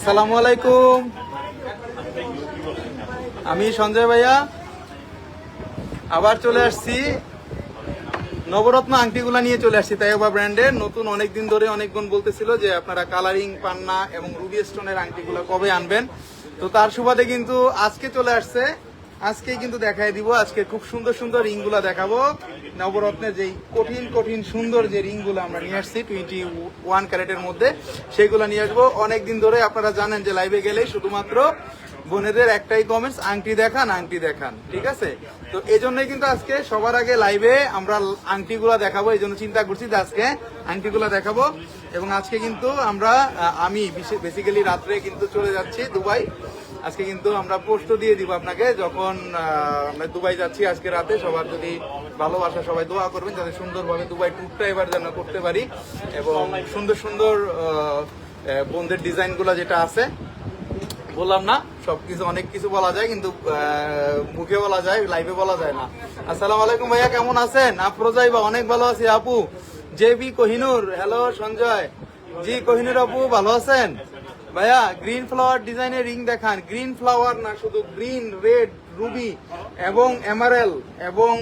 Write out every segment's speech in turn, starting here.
আসসালামু আলাইকুম। আমি সঞ্জয় ভাইয়া আবার চলে আসছি, নবরত্ন আংটিগুলা নিয়ে চলে আসছি। তাইবা ব্র্যান্ডের নতুন, অনেকদিন ধরে অনেকজন বলতেছিল যে আপনারা কালারিং পান্না এবং রুবি স্টোনের আংটিগুলো কবে আনবেন। তো তার সুবাদে কিন্তু আজকে চলে আসছে, আজকে কিন্তু দেখাই দিব। আজকে খুব সুন্দর সুন্দর রিংগুলা দেখাবো, নবরত্নের যেই কঠিন কঠিন সুন্দর যে রিংগুলো আমরা নিয়ে আসছি 21 ক্যারেটের মধ্যে, সেগুলো নিয়ে আসবো। অনেকদিন ধরে আপনারা জানেন যে লাইভে গেলেই শুধুমাত্র বোনেদের একটাই কমেন্টস, আংটি দেখান আংটি দেখান, ঠিক আছে? তো এই জন্যই কিন্তু আজকে সবার আগে লাইভে আমরা আংটিগুলা দেখাবো, এই জন্য চিন্তা করছি যে আজকে আংটিগুলা দেখাবো। এবং আজকে কিন্তু আমি বেসিক্যালি রাত্রে কিন্তু চলে যাচ্ছি দুবাই। আজকে কিন্তু আমরা পোস্ট দিয়ে দিব আপনাকে, যখন আমরা দুবাই যাচ্ছি আজকে রাতে। সবার যদি ভালোবাসা, সবাই দোয়া করবেন যাতে সুন্দরভাবে দুবাই ট্যুরটা এবার যেন করতে পারি, এবং সুন্দর সুন্দর বোনদের ডিজাইনগুলো যেটা আছে, বললাম না সবকিছু, অনেক কিছু বলা যায় কিন্তু মুখে বলা যায়, লাইভে বলা যায় না। আসসালামু আলাইকুম ভাইয়া, কেমন আছেন? আফরোজাই বা অনেক ভালো আছি আপু। জেবি কোহিনুর, হ্যালো সঞ্জয় জি। কোহিনুর আপু ভালো আছেন? ভাইয়া গ্রিন ফ্লাওয়ার ডিজাইনের রিং দেখান। গ্রিন ফ্লাওয়ার না, শুধু গ্রিন, রেড, রুবি এবং এমারেল এবং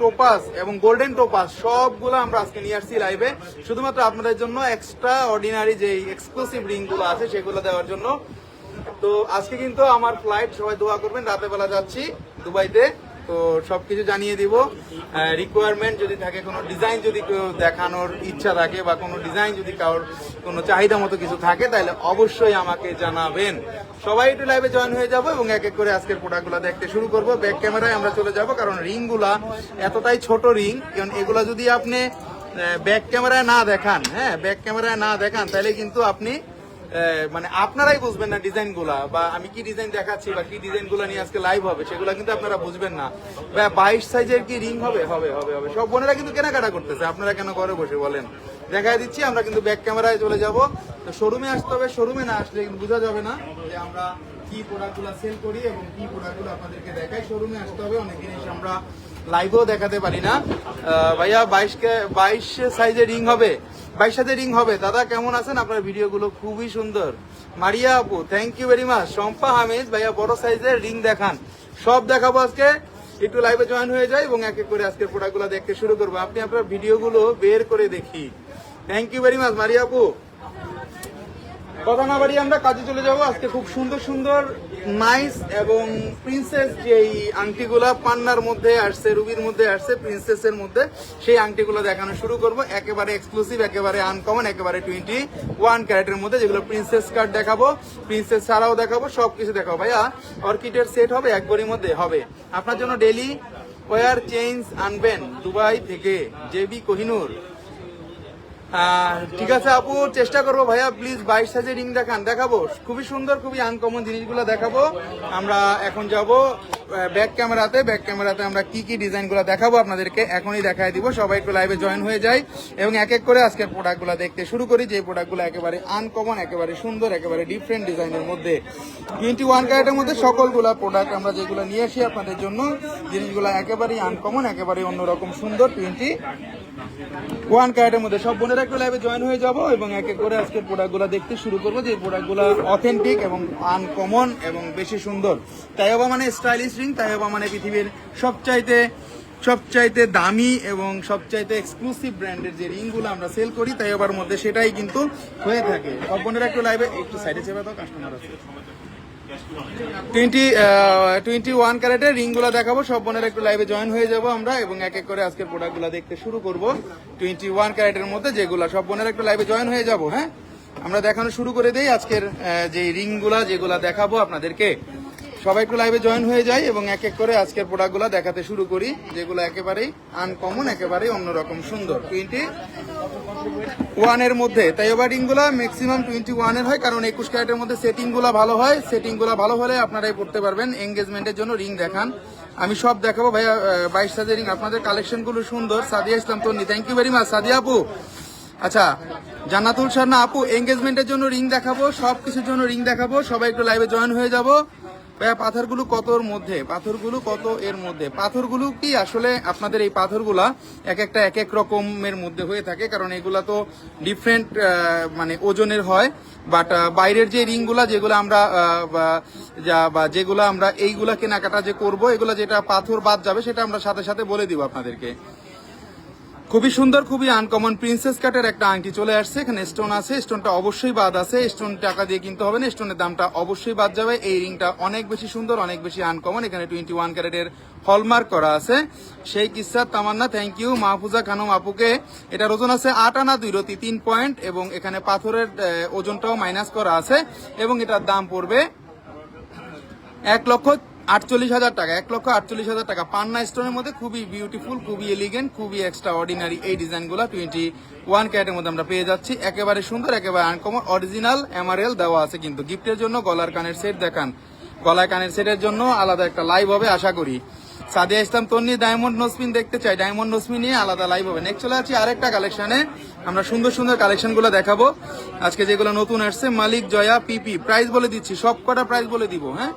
টোপাস এবং গোল্ডেন টোপাস সবগুলো আমরা আজকে নিয়ে আসছি লাইভে, শুধুমাত্র আপনাদের জন্য এক্সট্রা অর্ডিনারি যে এক্সক্লুসিভ রিংগুলো আছে সেগুলো দেওয়ার জন্য। তো আজকে কিন্তু আমার ফ্লাইট, সবাই দোয়া করবেন, রাতে বেলা যাচ্ছি দুবাইতে। তো সবকিছু জানিয়ে দিব। রিকোয়ারমেন্ট যদি থাকে, কোনো ডিজাইন যদি কেউ দেখানোর ইচ্ছা থাকে বা কোনো ডিজাইন যদি কারোর কোনো চাহিদা মতো কিছু থাকে, তাহলে অবশ্যই আমাকে জানাবেন। সবাই একটু লাইভে জয়েন হয়ে যাব এবং এক এক করে আজকের প্রোডাক্টগুলো দেখতে শুরু করব। ব্যাক ক্যামেরায় আমরা চলে যাব, কারণ রিংগুলা এতটাই ছোট রিং, কারণ এগুলা যদি আপনি ব্যাক ক্যামেরায় না দেখান, হ্যাঁ ব্যাক ক্যামেরায় না দেখান, তাহলে কিন্তু আপনি মানে আপনারাই বুঝবেন না ডিজাইন গুলা, বা আমি কি ডিজাইন দেখাচ্ছি বা কি ডিজাইন গুলা নিয়ে আজকে লাইভ হবে সেগুলা কিন্তু আপনারা বুঝবেন না। 22 সাইজের কি রিং হবে? হবে হবে হবে। সব বোনেরা কিন্তু কেনাকাটা করতেছে, আপনারা কেন ঘরে বসে বলেন? দেখাই দিচ্ছি। আমরা কিন্তু ব্যাক ক্যামেরায় চলে যাব। তো শোরুমে আসতে হবে, শোরুমে না আসলে কিন্তু বোঝা যাবে না যে আমরা কি প্রোডাক্টগুলো সেল করি এবং কি প্রোডাক্টগুলো আপনাদেরকে দেখাই। শোরুমে আসতে হবে, অনেক জিনিস আমরা লাইভেও দেখাতে পারি না। ভাইয়া 22 সাইজের রিং হবে, 22 সাইজের রিং হবে। দাদা কেমন আছেন? আপনার ভিডিওগুলো খুবই সুন্দর। মারিয়া আপু thank you very much. Shampa Hamid ভাইয়া বড় সাইজের রিং দেখান। সব দেখাবো আজকে, একটু লাইভে জয়েন হয়ে যায় এবং এক এক করে আজকের প্রোডাক্টগুলো দেখতে শুরু করবো। আপনি আপনার ভিডিওগুলো বের করে দেখি। Thank you very much Maria আপু। কথা না বাড়িয়ে আমরা কাজে চলে যাব। আজকে খুব সুন্দর সুন্দর নাইস এবং প্রিন্সেস যেই আংটিগুলা পান্নার মধ্যে আসছে, রুবির মধ্যে আসছে, প্রিন্সেসের মধ্যে, সেই আংটিগুলো দেখানো শুরু করব। একেবারে এক্সক্লুসিভ, একেবারে আনকমন, একেবারে 21 ক্যারেটের মধ্যে, যেগুলো প্রিন্সেস কার্ড দেখাবো, প্রিন্সেস ছাড়াও দেখাবো, সবকিছু দেখাবো। ভাইয়া অর্কিডের সেট হবে এক ভরির মধ্যে? হবে। আপনার জন্য ডেলি ওয়ার চেঞ্জ আনবেন দুবাই থেকে, জেবি কোহিনুর। ঠিক আছে আপু, চেষ্টা করবো ভাইয়া। প্লিজ 22 সাইজের রিং দেখান। দেখাবো, খুবই সুন্দর, খুবই আনকমন জিনিসগুলো দেখাবো। আমরা এখন যাব ব্যাক ক্যামেরাতে। ব্যাক ক্যামেরাতে আমরা কি কি ডিজাইনগুলো দেখাবো আপনাদেরকে এখনই দেখাই দিব। সবাই একটু লাইভে জয়েন হয়ে যায় এবং এক এক করে আজকের প্রোডাক্টগুলো দেখতে শুরু করি, যে প্রোডাক্টগুলো একেবারে আনকমন, একেবারে সুন্দর, একেবারে ডিফারেন্ট ডিজাইনের মধ্যে। 21 ক্যারেটের মধ্যে সকলগুলা প্রোডাক্ট আমরা যেগুলো নিয়ে আসি আপনাদের জন্য, জিনিসগুলো একেবারেই আনকমন, একেবারেই অন্যরকম সুন্দর। 21 ক্যারেটের মধ্যে সব বোনেরা একটু লাইভে জয়েন হয়ে যাব এবং এক এক করে আজকের প্রোডাক্টগুলো দেখতে শুরু করবো, যে প্রোডাক্টগুলো অথেন্টিক এবং আনকমন এবং বেশি সুন্দর। তাইবা মানে স্টাইলিশ রিং, তাইবা মানে পৃথিবীর সবচাইতে দামি এবং সবচাইতে এক্সক্লুসিভ ব্র্যান্ডের যে রিংগুলো আমরা সেল করি তাইবার মধ্যে, সেটাই কিন্তু হয়ে থাকে। সব বোনেরা একটু লাইভে, একটু সাইডে চেপে দাও, কাস্টমার আছে। 21 ক্যারেটের রিংগুলো দেখাবো, সব বোনেরা একটু লাইভে জয়েন হয়ে যাব আমরা এবং এক এক করে আজকের প্রোডাক্টগুলো দেখতে শুরু করব 21 ক্যারেটের মধ্যে, যেগুলো সব বোনেরা একটু লাইভে জয়েন হয়ে যাব। হ্যাঁ, আমরা দেখানো শুরু করে দেই আজকের যে রিংগুলা যেগুলা দেখাবো আপনাদেরকে। সবাই একটু লাইভে জয়েন হয়ে যায় এবং এক এক করে আজকের প্রোডাক্টগুলো দেখাতে শুরু করি, যেগুলো একেবারেই আনকমন, একেবারেই অন্যরকম সুন্দর। 21 এর মধ্যে তাইবা রিংগুলা ম্যাক্সিমাম 21 এর হয়, কারণ 21 ক্যারেটের মধ্যে সেটিংগুলো ভালো হয়। সেটিংগুলো ভালো হলে আপনারাই পড়তে পারবেন। এঙ্গেজমেন্টের জন্য রিং দেখান, আমি সব দেখাবো ভাইয়া। 22 সাইজের রিং, আপনাদের কালেকশনগুলো সুন্দর। Sadia Islam Tonni thank you very much. Sadia আপু, আচ্ছা জান্নাতুল সারনা আপু, এঙ্গেজমেন্টের জন্য রিং দেখাবো, সব কিছুর জন্য রিং দেখাবো। সবাই একটু লাইভে জয়েন হয়ে যাব। ভাইয়া পাথরগুলো কতর মধ্যে, পাথরগুলো কত এর মধ্যে? পাথরগুলো কি আসলে আপনাদের এই পাথরগুলা এক একটা এক এক রকমের মধ্যে হয়ে থাকে, কারণ এগুলা তো ডিফারেন্ট মানে ওজনের হয়। বাট বাইরের যে রিংগুলা যেগুলো আমরা বা যেগুলো আমরা এইগুলা কেনাকাটা যে করব, এগুলা যেটা পাথর বাদ যাবে সেটা আমরা সাথে সাথে বলে দিব আপনাদেরকে। খুবই সুন্দর, খুবই আনকমন প্রিন্সেস কাটের একটা আংটি চলে আসছে। এখানে স্টোন আছে, স্টোনটা অবশ্যই বাদ আছে, স্টোন টাকা দিয়ে কিনতে হবে না, স্টোনের দামটা অবশ্যই বাদ যাবে। এই রিংটা অনেক বেশি সুন্দর, অনেক বেশি আনকমন। এখানে 21 ক্যারেটের হলমার্ক করা আছে। সেই কিসার তামান্না, থ্যাংক ইউ মাহফুজা খানম আপুকে। এটার ওজন আছে 8 আনা 2 রতি 3 পয়েন্ট, এবং এখানে পাথরের ওজনটাও মাইনাস করা আছে, এবং এটার দাম পড়বে 1,48,000 টাকা। 1,48,000 টাকা। পান্না স্টোনের মধ্যে খুবই বিউটিফুল, খুবই এলিগেন্ট, খুবই এক্সট্রা অর্ডিনারি এই ডিজাইনগুলো 21 ক্যারেটের মধ্যে আমরা পেয়ে যাচ্ছি। একেবারে সুন্দর, একেবারে আনকমন, অরিজিনাল এমারেল দেওয়া আছে কিন্তু। গিফটের জন্য গলার কানের সেট দেখান, গলার কানের সেটের জন্য আলাদা একটা লাইভ হবে আশা করি। সাদিয়া ইসলাম তন্নি ডায়মন্ড নোসপিন দেখতে চাই, ডায়মন্ড নোসপিন নিয়ে আলাদা লাইভ হবে। নেক্সট চলে আছি আরেকটা কালেকশনে, আমরা সুন্দর সুন্দর কালেকশনগুলো দেখাবো আজকে, যেগুলো নতুন আসছে। মালিক জয়া পিপি, প্রাইস বলে দিচ্ছি, সব কটা প্রাইস বলে দিব। হ্যাঁ,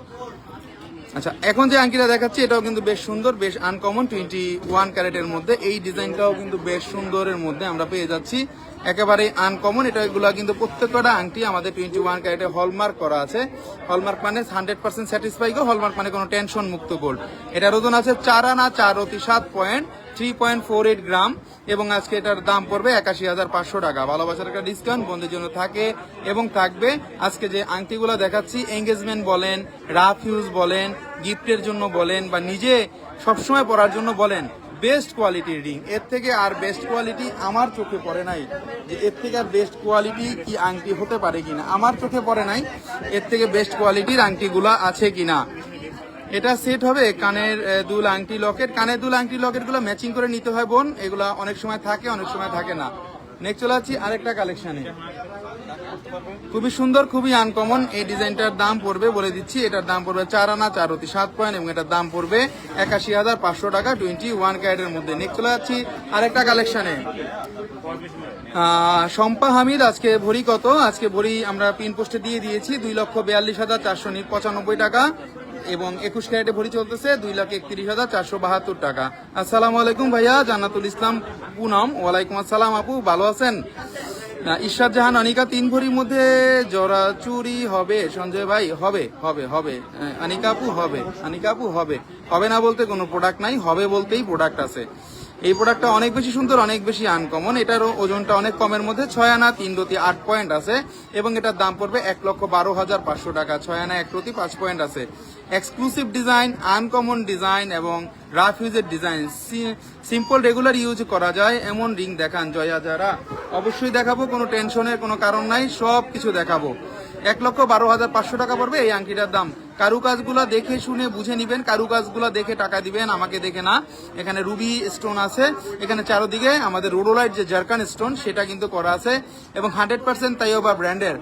আচ্ছা, এখন যে আংটিটা দেখাচ্ছি এটাও কিন্তু বেশ সুন্দর, বেশ আনকমন 21 ক্যারেটের মধ্যে। এই ডিজাইনটাও কিন্তু বেশ সুন্দরের মধ্যে আমরা পেয়ে যাচ্ছি, একেবারে আনকমন। এগুলা কিন্তু প্রত্যেকটা আংটি আমাদের 21 ক্যারেটে হলমার্ক করা আছে। হলমার্ক মানে 100% স্যাটিসফাই গো, হলমার্ক মানে কোনো টেনশন মুক্ত গোল্ড। এটার ওজন আছে 4 আনা 4 রতি 7 পয়েন্ট, 3.48 গ্রাম, এবং আজকে এটার দাম পড়বে 81,500 টাকা। ভালোবাসার একটা ডিসকাউন্ট বন্ধুদের জন্য থাকে এবং থাকবে। আজকে যে আংটিগুলো দেখাচ্ছি, এঙ্গেজমেন্ট বলেন, রাফ ইউজ বলেন, গিফটের জন্য বলেন, বা নিজে সবসময় পরার জন্য বলেন, বেস্ট কোয়ালিটির রিং। এর থেকে আর বেস্ট কোয়ালিটি আমার চোখে পড়ে নাই, যে এর থেকে আর বেস্ট কোয়ালিটি কি আংটি হতে পারে কিনা, আমার চোখে পড়ে নাই এর থেকে বেস্ট কোয়ালিটির আংটিগুলা আছে কিনা। এটা সেট হবে কানের দুল আংটি লকেট। কানের দুল আংটি লকেট গুলো ম্যাচিং করে নিতে হয় বোন, এগুলা অনেক সময় থাকে, অনেক সময় থাকে না। নেক্সট চলে যাচ্ছি আরেকটা কালেকশনে, খুবই সুন্দর, খুবই আনকমন। এই ডিজাইনটার দাম পড়বে বলে দিচ্ছি, এটার দাম পড়বে 4 আনা 4 রতি 7 পয়েন্ট, এবং এটার দাম পড়বে 81,500 টাকা 21 ক্যারেটের মধ্যে। নেক্সট চলে যাচ্ছি আরেকটা কালেকশনে, শম্পা হামিদ। আজকে ভরি কত? আজকে ভরি আমরা পিন পোস্টে দিয়ে দিয়েছি 2,42,495 টাকা, এবং 21 ক্যারেটে ভরি চলতেছে 2,31,472 টাকা। আসসালামু আলাইকুম ভাইয়া, জান্নাতুল ইসলাম পুনম। ওয়ালাইকুম আসসালাম আপু, ভালো আছেন? ঈশ্বর জাহান অনিকা, 3 ভরির মধ্যে জোড়া চুরি হবে সঞ্জয় ভাই? হবে হবে হবে অনিকা আপু, হবে অনিকা আপু, হবে। হবে না বলতে কোনো প্রোডাক্ট নাই, হবে বলতেই প্রোডাক্ট আছে। এই প্রোডাক্টটা অনেক বেশি সুন্দর, অনেক বেশি আনকমন। এটারও ওজনটা অনেক কমের মধ্যে, 6 আনা 3 রতি 8 পয়েন্ট আছে, এবং এটার দাম পড়বে 1,12,500 টাকা। 6 আনা 1 রতি 5 পয়েন্ট আছে। এক্সক্লুসিভ ডিজাইন, আনকমন ডিজাইন, এবং রাফ ইউজের ডিজাইন, সিম্পল রেগুলার ইউজ করা যায় এমন রিং দেখান জয়া যারা। অবশ্যই দেখাবো, কোনো টেনশনের কোনো কারণ নাই, সব কিছু দেখাবো। 1,12,500 টাকা পড়বে এই আংটিটার দাম। কারুকাজগুলা দেখে শুনে বুঝে নিবেন, কারুকাজগুলা দেখে টাকা দিবেন, আমাকে দেখে না। এখানে রুবি স্টোন আছে, এখানে চারোদিকে আমাদের রোডোলাইট যে জারকান স্টোন সেটা কিন্তু করা আছে, এবং 100% তাইওবা ব্র্যান্ডের।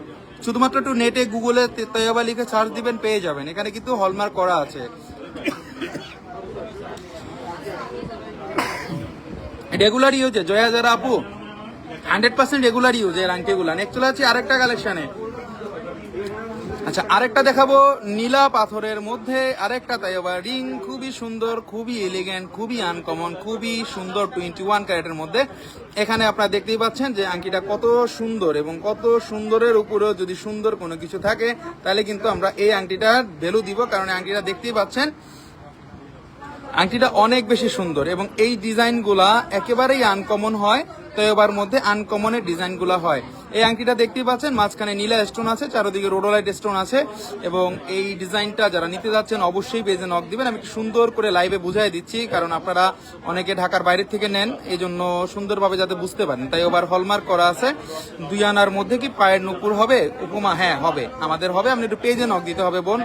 শুধুমাত্র একটু নেটে গুগলে তাইওবা লিখে সার্চ দিবেন, পেয়ে যাবেন। এখানে কিন্তু হলমার্ক করা আছে। রেগুলার ইউজে জয়া যারা আপু, 100% রেগুলার ইউজ এর আংটিগুলা। নেক্সট চলে যাচ্ছি আরেকটা কালেকশনে। আচ্ছা, আরেকটা দেখাবো নীলা পাথরের মধ্যে আরেকটা তাইওবা রিং, খুবই সুন্দর, খুবই এলিগেন্ট, খুবই আনকমন, খুবই সুন্দর 21 ক্যারেটের মধ্যে। এখানে আপনারা দেখতেই পাচ্ছেন যে আংটিটা কত সুন্দর, এবং কত সুন্দরের উপরেও যদি সুন্দর কোনো কিছু থাকে তাহলে কিন্তু আমরা এই আংটিটার ভ্যালু দিব, কারণ আংটিটা দেখতেই পাচ্ছেন আংটিটা অনেক বেশি সুন্দর, এবং এই ডিজাইনগুলা একেবারেই আনকমন হয়। তাইওবার মধ্যে আনকমনের ডিজাইনগুলো হয়। এই আংটিটা দেখতেই পাচ্ছেন, মাঝখানে নীলা স্টোন আছে, চারদিকে রোডোলাইট স্টোন আছে, এবং এই ডিজাইনটা যারা নিতে যাচ্ছেন অবশ্যই পেজে নক দিবেন। আমি একটু সুন্দর করে লাইভে বুঝাই দিচ্ছি, কারণ আপনারা অনেকে ঢাকার বাইরে থেকে নেন, এই জন্য সুন্দরভাবে যাতে বুঝতে পারেন। তাই ওবার হলমার্ক করা আছে। 2 আনার মধ্যে কি পায়ের নুপুর হবে? উপমা, হ্যাঁ হবে, আমাদের হবে। আপনি একটু পেজে নক দিতে হবে বোন।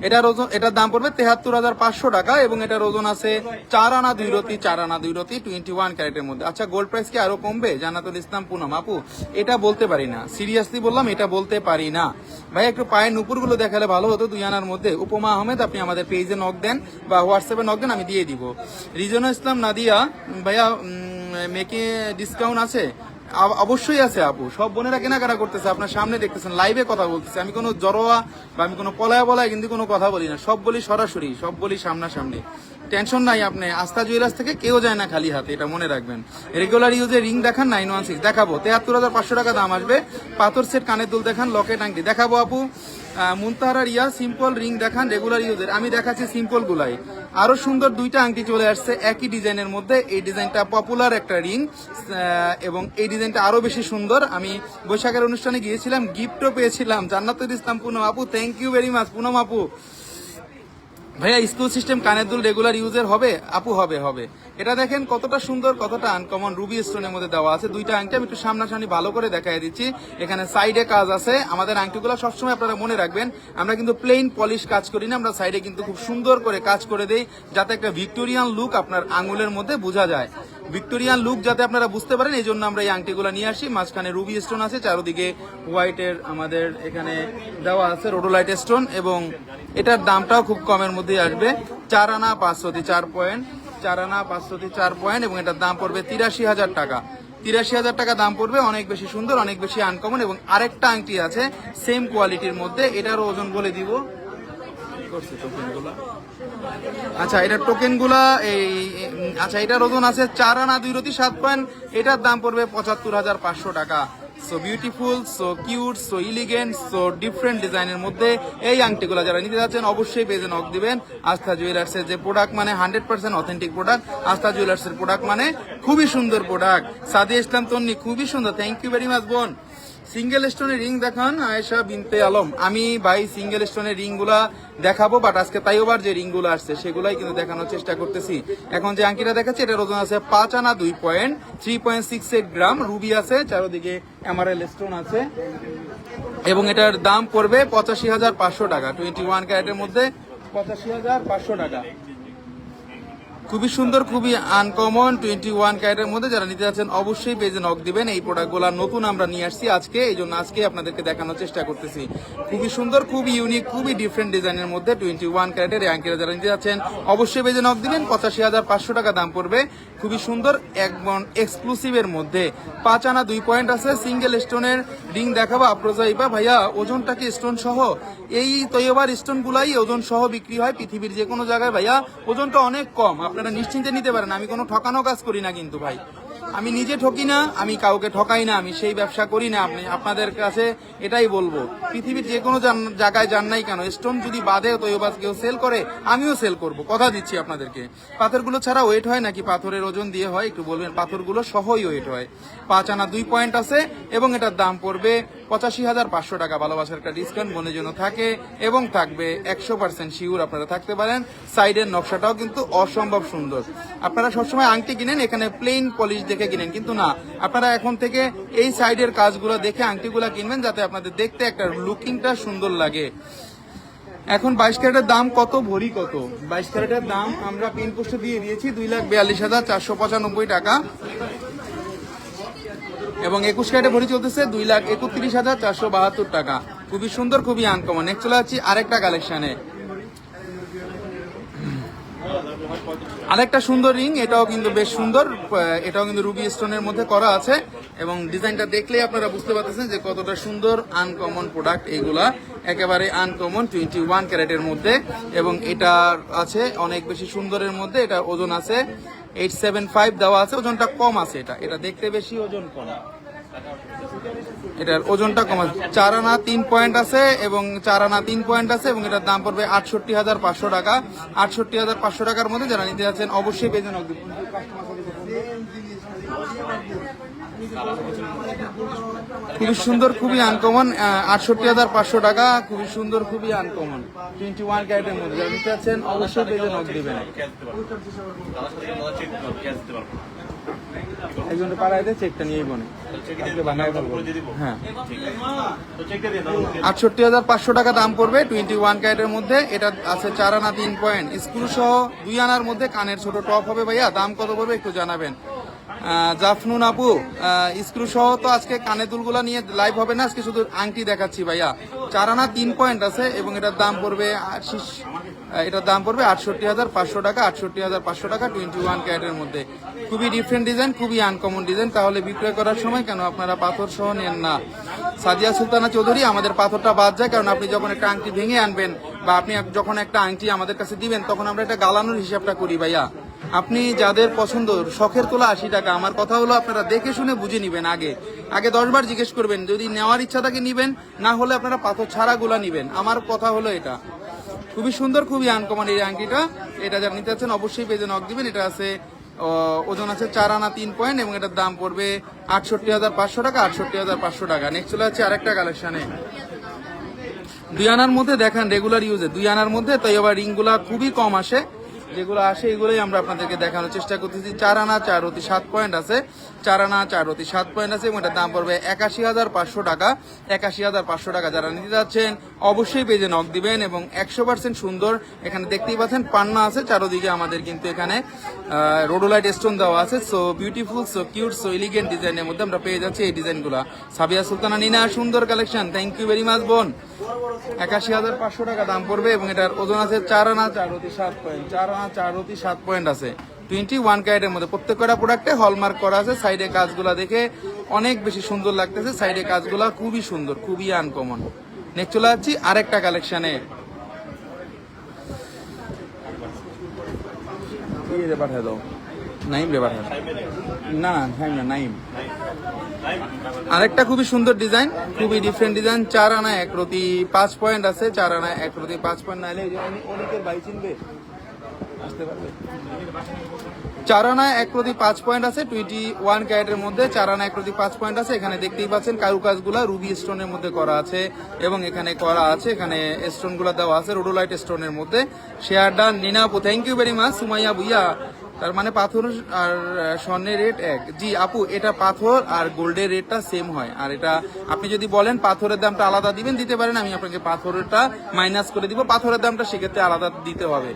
এটার ওজন, এটার দাম পড়বে 73,500 টাকা, এবং এটার ওজন আছে 4 আনা 2 রতি 4 আনা 2 রতি 21 ক্যারেটের মধ্যে। আচ্ছা, গোল্ড প্রাইস কি আরো কমবে? জান্নাতুল ইসলাম পুনম আপু, এটা বলতে পারি না, সিরিয়াসলি বললাম, এটা বলতে পারি না ভাই। একটু পায়ের নুপুর গুলো দেখালে ভালো হতো 2 আনার মধ্যে। উপমা আহমেদ, আপনি আমাদের পেজে নক দেন বা হোয়াটসঅ্যাপে নক দেন, আমি দিয়ে দিব। রিজনা ইসলাম নাদিয়া, ভাইয়া মেকে ডিসকাউন্ট আছে? অবশ্যই আছে আপু, সব বোনেরা কেনাকাটা করতেছে, আপনার সামনে দেখতেছেন, লাইভে কথা বলতেছে। আমি কোনো জড়োয়া বা আমি কোনো পলায়া বলায় কিন্তু কোনো কথা বলি না, সব বলি সরাসরি, সব বলি সামনাসামনি। টেনশন নাই, আপনি আস্থা জুয়েলার্স থেকে কেউ যায় না খালি হাতে, এটা মনে রাখবেন। রেগুলার ইউজে রিং দেখান 916 দেখাবো, 73,500 টাকা দাম আসবে। পাথর সেট, কানের দুল দেখান, লকেট আংটি দেখাবো আপু। মুনতাহার রিয়া সিম্পল রিং দেখান রেগুলার ইউজের, আমি দেখাচ্ছি সিম্পল গুলাই। আরো সুন্দর দুইটা আংটি চলে আসছে একই ডিজাইনের মধ্যে। এই ডিজাইনটা পপুলার একটা রিং এবং এই ডিজাইনটা আরো বেশি সুন্দর। আমি বৈশাখের অনুষ্ঠানে গিয়েছিলাম, গিফটও পেয়েছিলাম। জান্নাতুল ইসলাম পুনম আপু, thank you very much Punam আপু। ভাইয়া স্কুল সিস্টেম কানের দুল রেগুলার ইউজের হবে আপু? হবে হবে। এটা দেখেন কতটা সুন্দর, কতটা আনকমন, রুবি স্টোনের মধ্যে দেওয়া আছে। দুইটা আংটি আমি একটু সামনাসামনি ভালো করে দেখাই দিচ্ছি। এখানে সাইডে কাজ আছে। আমাদের আংটিগুলো সবসময় আপনারা মনে রাখবেন, আমরা কিন্তু প্লেন পলিশ কাজ করি না, আমরা সাইডে কিন্তু খুব সুন্দর করে কাজ করে দেই, যাতে একটা ভিক্টোরিয়ান লুক আপনার আঙুলের মধ্যে বোঝা যায়। ভিক্টোরিয়ান লুক যাতে আপনারা বুঝতে পারেন, এই জন্য আমরা এই আংটিগুলো নিয়ে আসি। মাঝখানে রুবি স্টোন আছে, চারদিকে হোয়াইটের আমাদের এখানে দেওয়া আছে রোডোলাইট স্টোন, এবং এটার দামটাও খুব কমের মধ্যেই আসবে। 4 আনা 500 4 পয়েন্ট, 4 আনা 500 4 পয়েন্ট, এবং এটার দাম পড়বে 83,000 টাকা। 83,000 টাকা দাম পড়বে, অনেক বেশি সুন্দর, অনেক বেশি আনকমন। এবং আরেকটা আংটি আছে সেম কোয়ালিটির মধ্যে, এটারও ওজন বলে দিব। আচ্ছা, এটার টোকেন গুলা আচ্ছা, এটার ওজন আছে 4 আনা 2 রতি 7 পয়েন্ট। এটার দাম পড়বে 75,500 টাকা। So beautiful, so cute, so elegant, so different ডিজাইনের মধ্যে এই আংটিগুলো যারা নিতে যাচ্ছেন অবশ্যই পেজে নক দিবেন। আস্থা জুয়েলার্সের যে প্রোডাক্ট মানে 100% অথেন্টিক প্রোডাক্ট। আস্থা জুয়েলার্সের প্রোডাক্ট মানে খুবই সুন্দর প্রোডাক্ট। সাদিয়া ইসলাম তন্নি, খুবই সুন্দর, থ্যাংক ইউ ভেরি মাচ বোন। সিঙ্গেল স্টোনের রিং দেখান আয়েশা বিনতে আলম। আমি ভাই সিঙ্গেল স্টোনের রিং গুলা দেখাবো, বাট আজকে তাইওবার যে রিং গুলো আসছে সেগুলাই কিন্তু দেখানোর চেষ্টা করতেছি। এখন যে আংটিটা দেখাচ্ছি এটার ওজন আছে 5 আনা 2 পয়েন্ট, 3.68 গ্রাম, রুবি আছে, চারদিকে এমারেল স্টোন আছে, এবং এটার দাম পড়বে 85,500 টাকা। 21 ক্যারেটের মধ্যে 85,500 টাকা। খুবই সুন্দর, খুবই আনকমন, 21 ক্যারেটের মধ্যে যারা নিতে যাচ্ছেন অবশ্যই পেজে নক দিবেন। এই প্রোডাক্টগুলো নতুন আমরা নিয়ে আসছি আজকে, এই জন্য আজকে আপনাদেরকে দেখানোর চেষ্টা করতেছি। খুবই সুন্দর, খুবই ইউনিক, খুবই ডিফারেন্ট ডিজাইনের মধ্যে 21 ক্যারেটের আংটিরা যারা নিতে যাচ্ছেন অবশ্যই পেজে নক দিবেন। 85,500 টাকা দাম পড়বে। খুবই সুন্দর, একদম এক্সক্লুসিভের মধ্যে 5 আনা 2 পয়েন্ট আছে। সিঙ্গেল স্টোনের রিং দেখাবো আপ্রোজাইবা। ভাইয়া ওজনটা কি স্টোন সহ? এই তৈয়বার স্টোন গুলাই ওজন সহ বিক্রি হয় পৃথিবীর যে কোনো জায়গায়। ভাইয়া ওজনটা অনেক কম, আপনারা নিশ্চিন্তে নিতে পারেন। আমি কোনো ঠকানো কাজ করি না কিন্তু ভাই, আমি নিজে ঠকি না, আমি কাউকে ঠকাই না, আমি সেই ব্যবসা করি না। আপনাদের কাছে এটাই বলবো, পৃথিবীর যে কোনো জায়গায় যান নাই কেন, স্টোন যদি বাদে তৈবাস কেউ সেল করে, আমিও সেল করব, কথা দিচ্ছি আপনাদেরকে। পাথরগুলো ছাড়া ওয়েট হয় নাকি পাথরের ওজন দিয়ে হয় একটু বলবেন? পাথরগুলো সহই ওয়েট হয়। 5 আনা 2 পয়েন্ট আছে, এবং এটার দাম পড়বে 85,500 টাকা। ভালোবাসার একটা ডিসকাউন্ট বোনের জন্য থাকে, এবং থাকবে 100% শিওর আপনারা থাকতে পারেন। সাইডের নকশাটাও কিন্তু অসম্ভব সুন্দর। আপনারা সবসময় আংটি কিনেন এখানে প্লেন পলিশ দেখে কিনেন, কিন্তু না, আপনারা এখন থেকে এই সাইডের কাজগুলো দেখে আংটিগুলো কিনবেন, যাতে আপনাদের দেখতে একটা লুকিংটা সুন্দর লাগে। এখন 22 ক্যারেটের দাম কত, ভরি কত? 22 ক্যারেটের দাম আমরা পিন পোস্টে দিয়ে দিয়েছি 2,42,495 টাকা, এবং 21 ক্যারেটে ভরি চলতেছে 2,31,472 টাকা। খুবই সুন্দর, খুবই আনকমন। নেক্সট চলে যাচ্ছি আরেকটা কালেকশনে, আরেকটা সুন্দর রিং, এটাও কিন্তু বেশ সুন্দর, এটাও কিন্তু রুবি স্টোনের মধ্যে করা আছে, এবং ডিজাইনটা দেখলেই আপনারা বুঝতে পারতেছেন যে কতটা সুন্দর আনকমন প্রোডাক্ট। এইগুলা একেবারে আনকমন 21 ক্যারেটের মধ্যে, এবং এটা আছে অনেক বেশি সুন্দরের মধ্যে। এটা ওজন আছে 875 দেওয়া আছে, ওজনটা কম আছে। এটা দেখতে বেশি, ওজন কম, এটার ওজনটা কম আছে। 4 আনা 3 পয়েন্ট আছে, এবং 4 আনা 3 পয়েন্ট আছে, এবং এটার দাম পড়বে 68,500 টাকা। 68,500 টাকার মধ্যে যারা নিতে যাচ্ছেন অবশ্যই পেজে নক দিবেন। খুবই সুন্দর, খুবই আনকমন, 68,500 টাকা। খুবই সুন্দর, খুবই আনকমন 21 ক্যারেটের মধ্যে যারা নিতে যাচ্ছেন অবশ্যই পেজে নক দিবেন। একজনের পাড়ায় চেকটা নিয়েই বনে, হ্যাঁ 68,500 টাকা দাম পড়বে 21 ক্যারেটের মধ্যে। এটা আছে 4 আনা 3 পয়েন্ট, স্ক্রু সহ 2 আনার মধ্যে কানের ছোট টপ হবে। ভাইয়া দাম কত পড়বে একটু জানাবেন। জাফনুন আপু, স্ক্রু সহ তো আজকে কানে দুলগুলা নিয়ে লাইভ হবে না, আজকে শুধু আংটি দেখাচ্ছি ভাইয়া। 4 আনা 3 পয়েন্ট আছে এবং এটার দাম পড়বে 68,500 টাকা, 68,500 টাকা 21 ক্যারেটের মধ্যে। খুবই ডিফারেন্ট ডিজাইন, খুবই আনকমন ডিজাইন। তাহলে বিক্রয় করার সময় কেন আপনারা পাথর সহ নেন না? সাদিয়া সুলতানা চৌধুরী, আমাদের পাথরটা বাদ যায়, কারণ আপনি যখন একটা আংটি ভেঙে আনবেন বা আপনি যখন একটা আংটি আমাদের কাছে দিবেন, তখন আমরা এটা গালানোর হিসাবটা করি ভাইয়া। আপনি যাদের পছন্দ, শখের তোলা 80 টাকা। আমার কথা হলো আপনারা দেখে শুনে বুঝে নিবেন, আগে 10 বার জিজ্ঞেস করবেন, যদি নেওয়ার ইচ্ছা থাকে নিবেন, না হলে আপনারা পাথর ছাড়া গুলা নিবেন। আমার কথা হলো এটা। খুবই সুন্দর, খুবই আনকমন এই আংটিটা। এটা যারা নিতে চাচ্ছেন অবশ্যই পেজে নক দিবেন। এটা আছে ওজন আছে 4 আনা 3 পয়েন্ট এবং এটার দাম পড়বে 68,500 টাকা, 68,500 টাকা। নেক্সট চলে যাচ্ছে আরেকটা কালেকশনে। 2 আনার মধ্যে দেখেন, রেগুলার ইউজে 2 আনার মধ্যে, তাই আবার রিংগুলা খুবই কম আসে। যেগুলো আসে এগুলোই আমরা আপনাদেরকে দেখানোর চেষ্টা করতেছি। 4 আনা 4 রতি 7 পয়েন্ট আছে, 4 আনা 4 রতি 7 পয়েন্ট আছে এবং এটার দাম পড়বে 81,500 টাকা, 81,500 টাকা। যারা নিতে যাচ্ছেন অবশ্যই পেজে নক দিবেন এবং 100% সুন্দর। এখানে দেখতেই পাচ্ছেন পান্না আছে চারোদিকে, আমাদের কিন্তু এখানে রোডোলাইট স্টোন দেওয়া আছে। So beautiful, so cute, so elegant ডিজাইনের মধ্যে আমরা পেয়ে যাচ্ছি এই ডিজাইনগুলো। সাবিয়া সুলতানা নিনা, সুন্দর collection, thank you very much বোন। 81,500 টাকা দাম পড়বে এবং এটার ওজন আছে 4 আনা 4 রতি 7 পয়েন্ট, 4 আনা 4 রতি 7 পয়েন্ট আছে, 21 ক্যারেটের মধ্যে। প্রত্যেকটা প্রোডাক্টে হলমার্ক করা আছে। সাইডে কাজগুলা দেখে অনেক বেশি সুন্দর লাগতেছে, সাইডে কাজগুলা খুবই সুন্দর, খুবই আনকমন। নেক্সট চলে যাচ্ছি আরেকটা কালেকশনে। পাঠিয়ে দাও নাইম রে, পাঠিয়ে না নাইম। আরেকটা খুবই সুন্দর ডিজাইন, খুবই ডিফারেন্ট ডিজাইন। 4 আনা 1 রতি 5 পয়েন্ট আছে, 4 আনা 1 রতি 5 পয়েন্ট। নাইলে অনেকের ভাই চিনবে, আসতে পারবে। 4 আনা 1 রতি 5 পয়েন্ট আছে, 21 ক্যারেটের মধ্যে। 4 আনা 1 রতি 5 পয়েন্ট আছে। এখানে দেখতেই পাচ্ছেন কারুকাজগুলা রুবি স্টোনের মধ্যে করা আছে এবং এখানে করা আছে, এখানে স্টোনগুলা দেওয়া আছে রোডোলাইট স্টোনের মধ্যে। শেয়ার ডান নিনা আপু, thank you very much. Sumaiya Bhuiyan, তার মানে পাথর আর স্বর্ণের রেট এক। জি আপু, এটা পাথর আর গোল্ডের রেটটা সেম হয়। আর এটা আপনি যদি বলেন পাথরের দামটা আলাদা দিবেন, দিতে পারেন, আমি আপনাকে পাথরেরটা মাইনাস করে দিব। পাথরের দামটা সেক্ষেত্রে আলাদা দিতে হবে।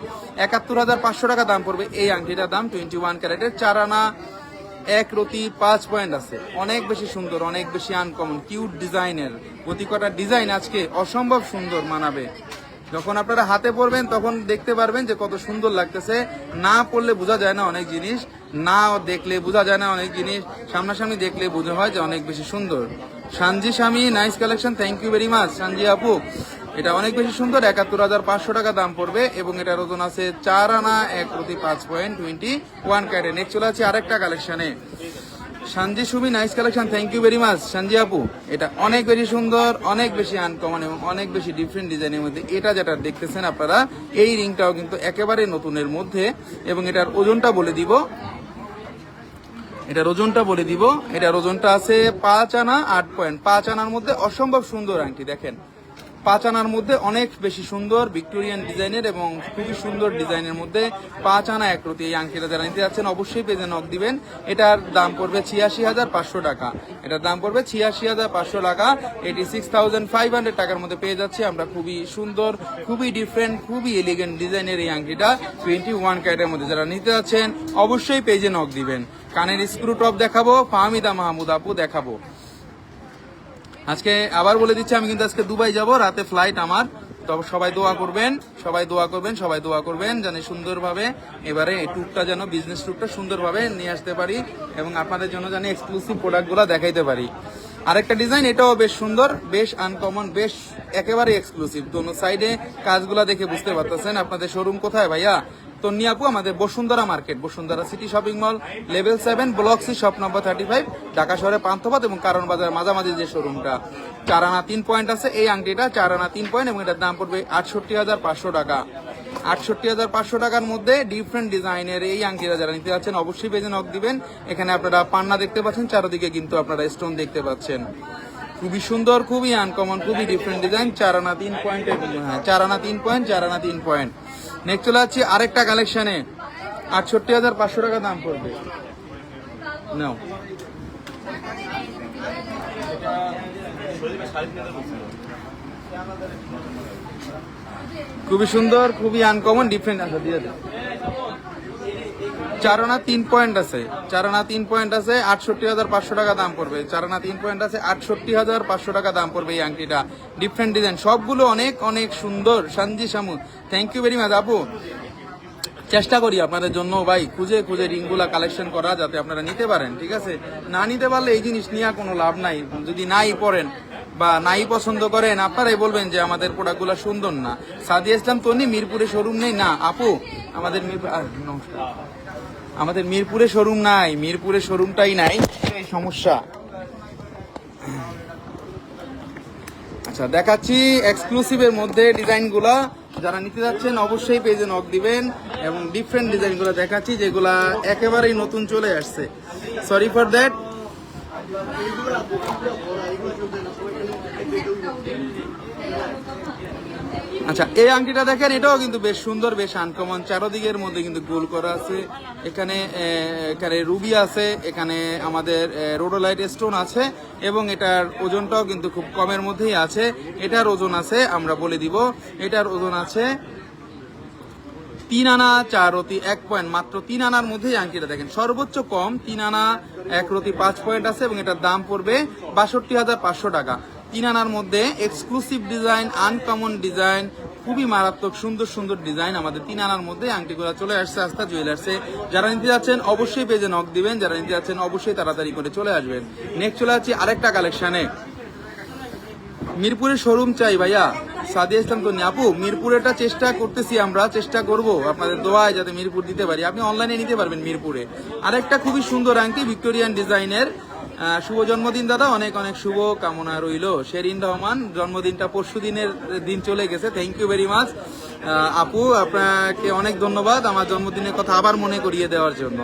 71,500 টাকা দাম পড়বে এই আংটিটার দাম, 21 ক্যারেটের। 4 আনা 1 রতি 5 পয়েন্ট আছে। অনেক বেশি সুন্দর, অনেক বেশি আনকমন, কিউট ডিজাইনের। প্রতিকটা ডিজাইন আজকে অসম্ভব সুন্দর মানাবে। যখন আপনারা হাতে পরবেন তখন দেখতে পারবেন যে কত সুন্দর লাগতেছে। না পরলে বোঝা যায় না অনেক জিনিস, না দেখলে বোঝা যায় না অনেক জিনিস, সামনাসামনি দেখলে বোঝা হয় যে অনেক বেশি সুন্দর। Sanji Swami, nice collection, thank you very much Sanji আপু। এটা অনেক বেশি সুন্দর, 71,500 টাকা দাম পড়বে এবং এটার ওজন আছে 4 আনা 1 রতি 5 পয়েন্ট, 21 ক্যারেট। নেক্সট চলে আছে আরেকটা কালেকশনে। Sanji Sumi, nice collection, thank you very much Sanji আপু। এটা অনেক বেশি সুন্দর, অনেক বেশি আনকমন এবং অনেক বেশি ডিফারেন্ট ডিজাইনের মধ্যে। এটা যেটা দেখতেছেন আপনারা, এই রিংটাও কিন্তু একেবারে নতুনের মধ্যে এবং এটার ওজনটা বলে দিব। এটার ওজনটা আছে 5 আনা 8 পয়েন্ট। 5 আনার মধ্যে অসম্ভব সুন্দর আংটি, দেখেন 5 আনার মধ্যে অনেক বেশি সুন্দর ভিক্টোরিয়ান ডিজাইনের এবং খুবই সুন্দর ডিজাইনের মধ্যে 5 আনা 1 রতি এই আংটিটা যারা নিতে যাচ্ছেন অবশ্যই পেজে নক দিবেন। এটার দাম পড়বে 86,500 টাকা। এটার দাম পড়বে 86,500 টাকা। 86,500 টাকার মধ্যে পেয়ে যাচ্ছি আমরা খুবই সুন্দর, খুবই ডিফারেন্ট, খুবই এলিগেন্ট ডিজাইনের এই আংটিটা 21 ক্যারেটের মধ্যে। যারা নিতে যাচ্ছেন অবশ্যই পেজে নক দিবেন। কানের স্ক্রু টপ দেখাবো, ফাহমিদা মাহমুদ আপু দেখাবো। আজকে আবার বলে দিচ্ছি, আমি কিন্তু আজকে দুবাই যাব, রাতে ফ্লাইট আমার। তবে সবাই দোয়া করবেন জানি সুন্দরভাবে এবারে এই ট্যুরটা যেন, বিজনেস ট্যুরটা সুন্দরভাবে নিয়ে আসতে পারি এবং আপনাদের জন্য জানি এক্সক্লুসিভ প্রোডাক্টগুলো দেখাইতে পারি। আরেকটা ডিজাইন, এটাও বেশ সুন্দর, বেশ আনকমন, বেশ একেবারে এক্সক্লুসিভ। দোনো সাইডে কাজগুলা দেখে বুঝতে পারতেছেন। আপনাদের শোরুম কোথায় ভাইয়া? তন্নি আপু, আমাদের Bashundhara market, Bashundhara city shopping mall, level 7, block C, shop number 35, Dhaka শহরে পান্থপথ এবং কারণ বাজার মাঝামাঝি যে শোরুমটা। 4 আনা 3 পয়েন্ট আছে এই আংটিটা, 4 আনা 3 পয়েন্ট এবং এটার দাম পড়বে 68,500 টাকা। 68,500 টাকার মধ্যে ডিফারেন্ট ডিজাইনের এই আংটিটা যারা নিতে যাচ্ছেন অবশ্যই পেজে নক দিবেন। এখানে আপনারা পান্না দেখতে পাচ্ছেন, চারদিকে কিন্তু আপনারা স্টোন দেখতে পাচ্ছেন। খুবই সুন্দর, খুবই আনকমন, খুবই ডিফারেন্ট ডিজাইন। 4 আনা 3 পয়েন্ট, হ্যাঁ 4 আনা 3 পয়েন্ট, 4 আনা 3 পয়েন্ট। নেক্সট চলে যাচ্ছি আরেকটা কালেকশনে। 68,500 টাকা দাম পড়বে। নাও, খুবই সুন্দর, খুবই আনকমন, ডিফারেন্ট। আচ্ছা দিয়ে দেন। চারানা 3 পয়েন্ট আছে, চারানা 3 পয়েন্ট আছে, 68,500 টাকা দাম পড়বে। চারানা 3 পয়েন্ট আছে, 68,500 টাকা দাম পড়বে এই আংটিটা। ডিফারেন্ট ডিজাইন, সবগুলো অনেক অনেক সুন্দর। সানজি Shamu, thank you very much আপু। চেষ্টা করি আপনাদের জন্য ভাই খুঁজে খুঁজে রিংগুলা কালেকশন করা, যাতে আপনারা নিতে পারেন, ঠিক আছে? না নিতে পারলে এই জিনিস নিয়ে কোনো লাভ নাই। যদি নাই পড়েন বা নাই পছন্দ করেন, আপনারাই বলবেন যে আমাদের প্রোডাক্টগুলো সুন্দর না। সাদিয়া ইসলাম তনি, মিরপুরে শোরুম নেই না আপু? আমাদের নমস্কার, আমাদের মিরপুরে শোরুম নাই, মিরপুরে শোরুমটাই নাই, এই সমস্যা। আচ্ছা, দেখাচ্ছি এক্সক্লুসিভের মধ্যে ডিজাইনগুলো। যারা নিতে যাচ্ছেন অবশ্যই পেজে নক দিবেন, এবং ডিফারেন্ট ডিজাইনগুলো দেখাচ্ছি যেগুলা একেবারেই নতুন চলে আসছে। Sorry for that. আচ্ছা, এই আংটিটা দেখেন, এটাও কিন্তু বেশ সুন্দর, বেশ আনকমন। চারদিকের মধ্যে কিন্তু গোল করা আছে। এখানে এখানে রুবি আছে, এখানে আমাদের রোডোলাইট স্টোন আছে, এবং এটার ওজনটাও কিন্তু খুব কমের মধ্যেই আছে। এটার ওজন আছে, আমরা বলে দিব, এটার ওজন আছে 3 আনা 4 রতি 1 পয়েন্ট, মাত্র 3 আনার মধ্যেই আংটিটা দেখেন। সর্বোচ্চ কম 3 আনা 1 রতি 5 পয়েন্ট আছে, এবং এটার দাম পড়বে 62,500 টাকা। 3 আনার মধ্যে এক্সক্লুসিভ ডিজাইন, আনকমন ডিজাইন, খুবই মারাত্মক সুন্দর সুন্দর ডিজাইন আমাদের 3 আনার মধ্যে আংটিগুলো চলে আসছে আস্থা জুয়েলার্সে। যারা নিতে যাচ্ছেন অবশ্যই পেজে নক দিবেন, যারা নিতে যাচ্ছেন অবশ্যই তাড়াতাড়ি করে চলে আসবেন। নেক্সট চলে যাচ্ছি আরেকটা কালেকশনে। মিরপুরের শোরুম চাই ভাইয়া, সাদিয়া ইসলাম তো আপু। মিরপুরেটা চেষ্টা করতেছি, আমরা চেষ্টা করব আপনাদের দোয়ায় যাতে মিরপুর দিতে পারি। আপনি অনলাইনে নিতে পারবেন মিরপুরে। আরেকটা খুবই সুন্দর আংটি, ভিক্টোরিয়ান ডিজাইনের। শুভ জন্মদিন দাদা, অনেক অনেক শুভ কামনা রইল। শেরিন রহমান, জন্মদিনটা পরশু দিনের দিন চলে গেছে, থ্যাংক ইউ ভেরি মাচ আপু, আপনাকে অনেক ধন্যবাদ আমার জন্মদিনের কথা আবার মনে করিয়ে দেওয়ার জন্য।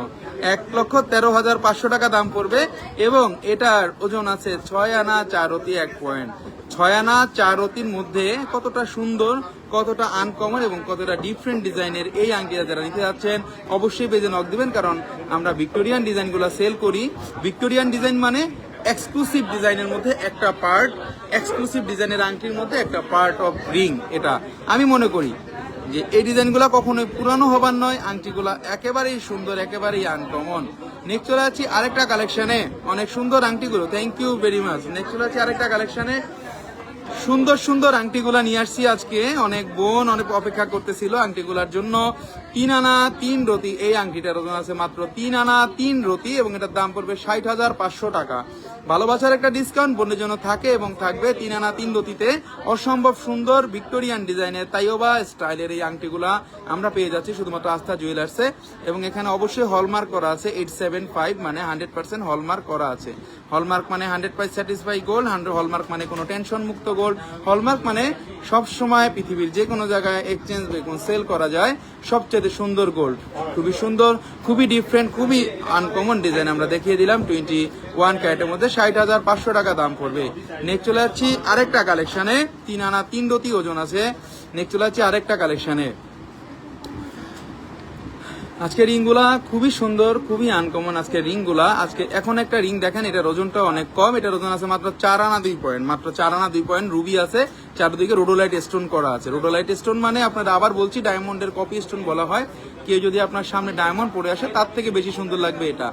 1,13,500 টাকা দাম পড়বে, এবং এটার ওজন আছে 6 আনা 4 রতি 1 পয়েন্ট। 6 আনা 4 রতির মধ্যে কতটা সুন্দর, কতটা আনকমন এবং কতটা ডিফারেন্ট ডিজাইনের এই আংটিটা যারা নিতে যাচ্ছেন অবশ্যই পেজে নক দিবেন, কারণ আমরা ভিক্টোরিয়ান ডিজাইনগুলো সেল করি। ভিক্টোরিয়ান ডিজাইন মানে এক্সক্লুসিভ ডিজাইনের মধ্যে একটা পার্ট, এক্সক্লুসিভ ডিজাইনের আংটির মধ্যে একটা পার্ট অফ রিং। এটা আমি মনে করি যে এই ডিজাইনগুলো কখনোই পুরানো হবার নয়, আংটিগুলা একেবারেই সুন্দর, একেবারেই আনকমন। নেক্সট চলে যাচ্ছি আরেকটা কালেকশনে, অনেক সুন্দর আংটিগুলো, thank you very much. Next চলে যাচ্ছি আরেকটা কালেকশনে, সুন্দর সুন্দর আংটিগুলা নিয়ে আসছি আজকে। অনেক বোন অনেক অপেক্ষা করতেছিল আংটিগুলার জন্য। 3 আনা 3 রতি এই আংটিটার ওজন আছে মাত্র 3 আনা 3 রতি, এবং এটার দাম পড়বে 60,500 টাকা। ভালোবাসার একটা ডিসকাউন্ট বোনের জন্য থাকে এবং থাকবে। 3 আনা 3 রতিতে অসম্ভব সুন্দর ভিক্টোরিয়ান ডিজাইনের তাইওবা স্টাইলের এই আংটিগুলা আমরা পেয়ে যাচ্ছি শুধুমাত্র আস্থা জুয়েলার্সে, এবং এখানে অবশ্যই হলমার্ক করা আছে 875, মানে 100% হলমার্ক করা আছে। হলমার্ক মানে 100% স্যাটিসফাই গোল্ড, হলমার্ক মানে কোনো টেনশন মুক্ত গোল্ড, হলমার্ক মানে সব সময় পৃথিবীর যে কোনো জায়গায় এক্সচেঞ্জ বেগুন সেল করা যায় সবচেয়ে সুন্দর গোল্ড। খুবই সুন্দর, খুবই ডিফারেন্ট, খুবই আনকমন ডিজাইন আমরা দেখিয়ে দিলাম। 21 ক্যারেটের মধ্যে 60,500 টাকা দাম পড়বে। নেক্সট চলে যাচ্ছি আরেকটা কালেকশনে, 3 আনা 3 রতি ওজন আছে। নেক্সট চলে যাচ্ছি আরেকটা কালেকশনে। আজকে রিংগুলা খুবই সুন্দর, খুবই আনকমন আজকে রিংগুলা। আজকে এখন একটা রিং দেখেন, এটার ওজনটা অনেক কম, এটার ওজন আছে মাত্র 4 আনা 2 পয়েন্ট, মাত্র 4 আনা 2 পয়েন্ট। রুবি আছে, চারদিকে রোডোলাইট স্টোন করা আছে। রোডোলাইট স্টোন মানে আপনারা আবার বলছি ডায়মন্ডের কপি স্টোন বলা হয়। কেউ যদি আপনার সামনে ডায়মন্ড পড়ে আসে তার থেকে বেশি সুন্দর লাগবে এটা।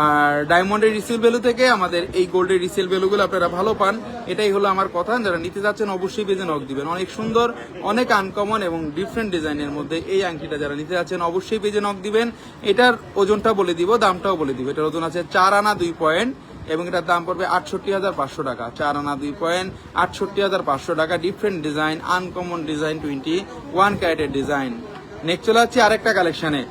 আর ডায়মন্ডের রিসেল ভ্যালু থেকে আমাদের এই গোল্ডের রিসেল ভ্যালুগুলো আপনারা ভালো পান, এটাই হলো আমার কথা। যারা নিতে যাচ্ছেন অবশ্যই পেজে নক দিবেন। অনেক সুন্দর, অনেক আনকমন এবং ডিফারেন্ট ডিজাইনের মধ্যে এই আংটিটা যারা নিতে যাচ্ছেন অবশ্যই পেজে নক দিবেন। এটার ওজনটা বলে দিব, দামটাও বলে দিব। এটার ওজন আছে 4 আনা 2 পয়েন্ট, এবং এটার দাম পড়বে 68,500 টাকা। 4 আনা 2 পয়েন্ট, 68,500 টাকা। ডিফারেন্ট ডিজাইন, আনকমন ডিজাইন, 21 ক্যারেটের ডিজাইন। নেক্সট চলে যাচ্ছে আরেকটা কালেকশনে।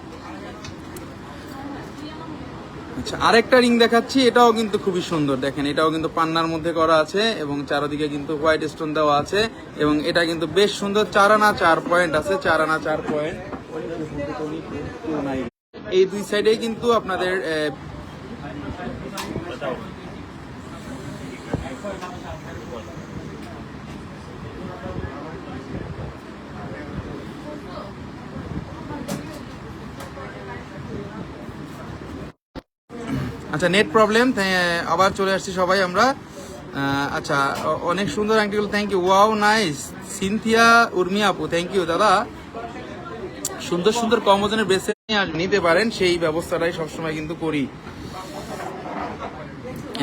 আচ্ছা, আরেকটা রিং দেখাচ্ছি, এটাও কিন্তু খুবই সুন্দর। দেখেন, এটাও কিন্তু পান্নার মধ্যে করা আছে এবং চারদিকে কিন্তু হোয়াইট স্টোন দেওয়া আছে, এবং এটা কিন্তু বেশ সুন্দর। 4 আনা 4 পয়েন্ট আছে, 4 আনা 4 পয়েন্ট। এই দুই সাইডে কিন্তু আপনাদের আচ্ছা, নেট প্রবলেম, আবার চলে আসছি সবাই আমরা। আচ্ছা, অনেক সুন্দর আংটিগুলো, thank you. Wow nice, Sinthia Urmi আপু, থ্যাংক ইউ দাদা। সুন্দর সুন্দর কম ওজনের ব্রেসলেট নিতে পারেন, সেই ব্যবস্থাটাই সবসময় কিন্তু করি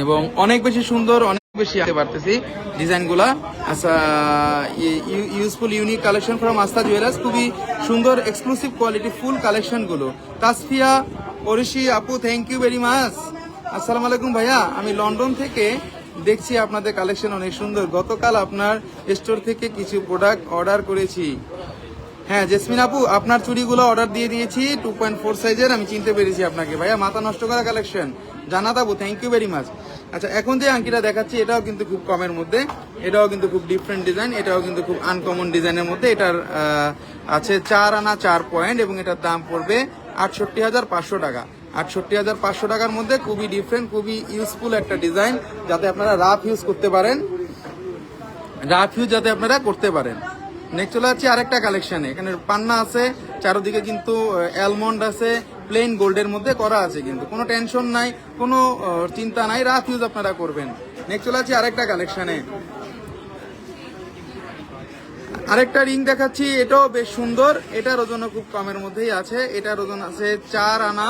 এবং অনেক বেশি সুন্দর, অনেক বেশি আনতে পারতেছি ডিজাইনগুলা। আচ্ছা, ইউজফুল ইউনিক কালেকশন ফ্রম আস্থা জুয়েলার্স, খুবই সুন্দর এক্সক্লুসিভ কোয়ালিটি ফুল কালেকশন গুলো। তাসফিয়া ওরিশি আপু, থ্যাংক ইউ ভেরি মাচ। আসসালামু আলাইকুম ভাইয়া, আমি লন্ডন থেকে দেখছি আপনাদের কালেকশন অনেক সুন্দর। গতকাল আপনার স্টোর থেকে কিছু প্রোডাক্ট অর্ডার করেছি। হ্যাঁ জেসমিন আপু, আপনার চুড়িগুলো অর্ডার দিয়ে দিয়েছি 2.4 সাইজের, আমি চিনতে পেরেছি আপনাকে। ভাইয়া মাথা নষ্ট করা কালেকশন, জানাত আপু, থ্যাংক ইউ ভেরি মাচ। আচ্ছা, এখন যে আংটিটা দেখাচ্ছি এটাও কিন্তু খুব কমের মধ্যে, এটাও কিন্তু খুব ডিফারেন্ট ডিজাইন, এটাও কিন্তু খুব আনকমন ডিজাইনের মধ্যে। এটার আছে 4 আনা 4 পয়েন্ট এবং এটার দাম পড়বে 68,500 টাকা। 68,500 টাকার মধ্যে খুবই ডিফারেন্ট, খুবই ইউজফুল একটা ডিজাইন, যাতে আপনারা রাফ ইউজ করতে পারেন, রাফ ইউজ যাতে আপনারা করতে পারেন। নেক্সট চলে যাচ্ছি আরেকটা কালেকশনে। এখানে পান্না আছে, চারদিকে কিন্তু অ্যালমন্ড আছে, প্লেন গোল্ডের মধ্যে করা আছে, কিন্তু কোনো টেনশন নাই, কোনো চিন্তা নাই, রাফ ইউজ আপনারা করবেন। নেক্সট চলে যাচ্ছি আরেকটা কালেকশনে। আরেকটা রিং দেখাচ্ছি, এটাও বেশ সুন্দর, এটার ওজন খুব কমের মধ্যেই আছে। এটার ওজন আছে 4 আনা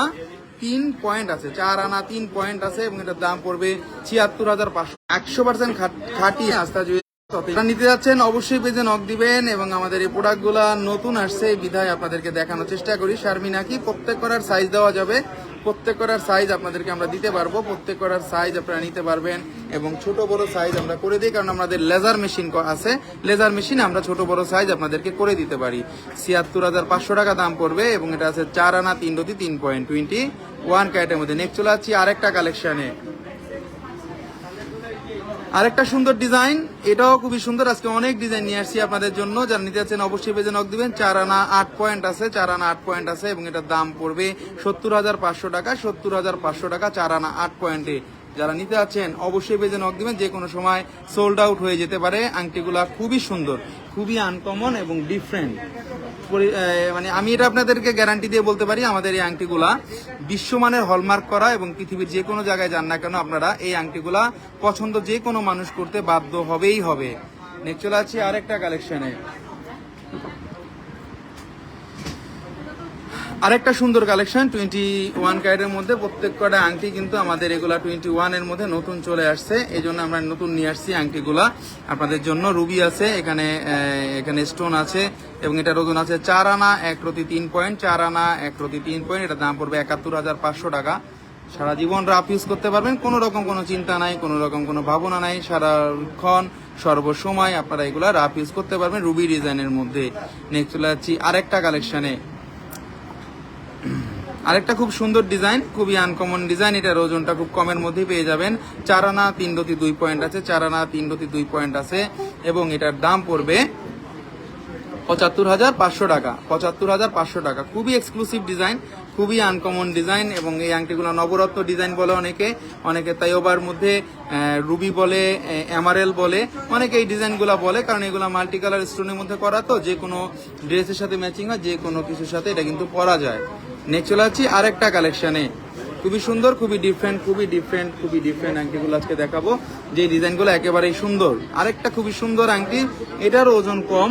3 পয়েন্ট আছে, 4 আনা 3 পয়েন্ট আছে এবং এটার দাম পড়বে 76,500। 100% খাঁটি আস্থা জুয়েলার্স। আপনারা নিতে যাচ্ছেন অবশ্যই পেজে নক দিবেন এবং আমাদের এই প্রোডাক্টগুলো নতুন আসছে বিধায় আপনাদেরকে দেখানোর চেষ্টা করি। শারমিনা কি প্রত্যেক করার সাইজ দেওয়া যাবে, প্রত্যেক করার সাইজ আপনাদেরকে আমরা দিতে পারবো, প্রত্যেক করার সাইজ আপনারা নিতে পারবেন এবং ছোট বড় সাইজ আমরা করে দিই, কারণ আমাদের লেজার মেশিন আছে, লেজার মেশিনে আমরা ছোট বড় সাইজ আপনাদেরকে করে দিতে পারি। 76,500 টাকা দাম পড়বে এবং এটা আছে 4 আনা 3 রতি 3 পয়েন্ট 21 ক্যারেটের মধ্যে। নেক্সট চলে যাচ্ছি আরেকটা কালেকশনে, আরেকটা সুন্দর ডিজাইন, এটাও খুবই সুন্দর। আজকে অনেক ডিজাইন নিয়ে আসছি আপনাদের জন্য, যারা নিতে চাচ্ছেন অবশ্যই পেজে নক দিবেন। 4 আনা 8 পয়েন্ট আছে, 4 আনা 8 পয়েন্ট আছে এবং এটার দাম পড়বে 70,500 টাকা। 70,500 টাকা 4 আনা 8 পয়েন্টে। যারা নিতে আছেন অবশ্যই পেজে নক দিবেন, যে কোনো সময় সোল্ড আউট হয়ে যেতে পারে। আংটিগুলা খুবই সুন্দর, খুবই আনকমন এবং ডিফারেন্ট। মানে আমি এটা আপনাদেরকে গ্যারান্টি দিয়ে বলতে পারি, আমাদের এই আংটিগুলা বিশ্বমানের হলমার্ক করা এবং পৃথিবীর যে কোনো জায়গায় যান না কেন আপনারা এই আংটিগুলা পছন্দ যে কোনো মানুষ করতে বাধ্য হবেই হবে। নেক্সট চলে আসছি আরেকটা কালেকশনে, আরেকটা সুন্দর কালেকশন 21 ক্যারেটের মধ্যে। প্রত্যেক কটা আংটি কিন্তু আমাদের এগুলা 21 এর মধ্যে নতুন চলে আসছে, এই জন্য আমরা নতুন নিয়ে আসছি আংটিগুলা আপনাদের জন্য। রুবি আছে এখানে, এখানে স্টোন আছে এবং এটার ওজন আছে 4 আনা 1 রতি 3 পয়েন্ট, 4 আনা 1 রতি 3 পয়েন্ট। এটার দাম পড়বে 71,500 টাকা। সারা জীবন রাফ ইউজ করতে পারবেন, কোনো রকম কোনো চিন্তা নাই, কোনো রকম কোনো ভাবনা নাই, সারাক্ষণ সর্বসময় আপনারা এগুলা রাফ ইউজ করতে পারবেন রুবি ডিজাইনের মধ্যে। নেক্সট চলে যাচ্ছি আরেকটা কালেকশনে, আরেকটা খুব সুন্দর ডিজাইন, খুবই আনকমন ডিজাইন। এটার ওজনটা খুব কমের মধ্যে পেয়ে যাবেন। 4 আনা 3 রতি 2 পয়েন্ট আছে, 4 আনা 3 রতি 2 পয়েন্ট আছে এবং এটার দাম পড়বে 75,500 টাকা। 75,500 টাকা। খুবই এক্সক্লুসিভ ডিজাইন, খুবই আনকমন ডিজাইন এবং এই আংটিগুলো নবরত্ন ডিজাইন বলে অনেকে, অনেকে তাইওবার মধ্যে রুবি বলে, এমারেল বলে, অনেকে এই ডিজাইনগুলো বলে, কারণ এগুলো মাল্টি কালার স্টোনের মধ্যে করা, তো যে কোনো ড্রেসের সাথে ম্যাচিং হয়, যে কোনো কিছুর সাথে এটা কিন্তু পরা যায়। নেক্সট চলে যাচ্ছি আরেকটা কালেকশনে, খুবই সুন্দর, খুবই ডিফারেন্ট, খুবই ডিফারেন্ট, খুবই ডিফারেন্ট আংটিগুলো আজকে দেখাবো, যে ডিজাইনগুলো একেবারেই সুন্দর। আরেকটা খুবই সুন্দর আংটি, এটার ওজন কম।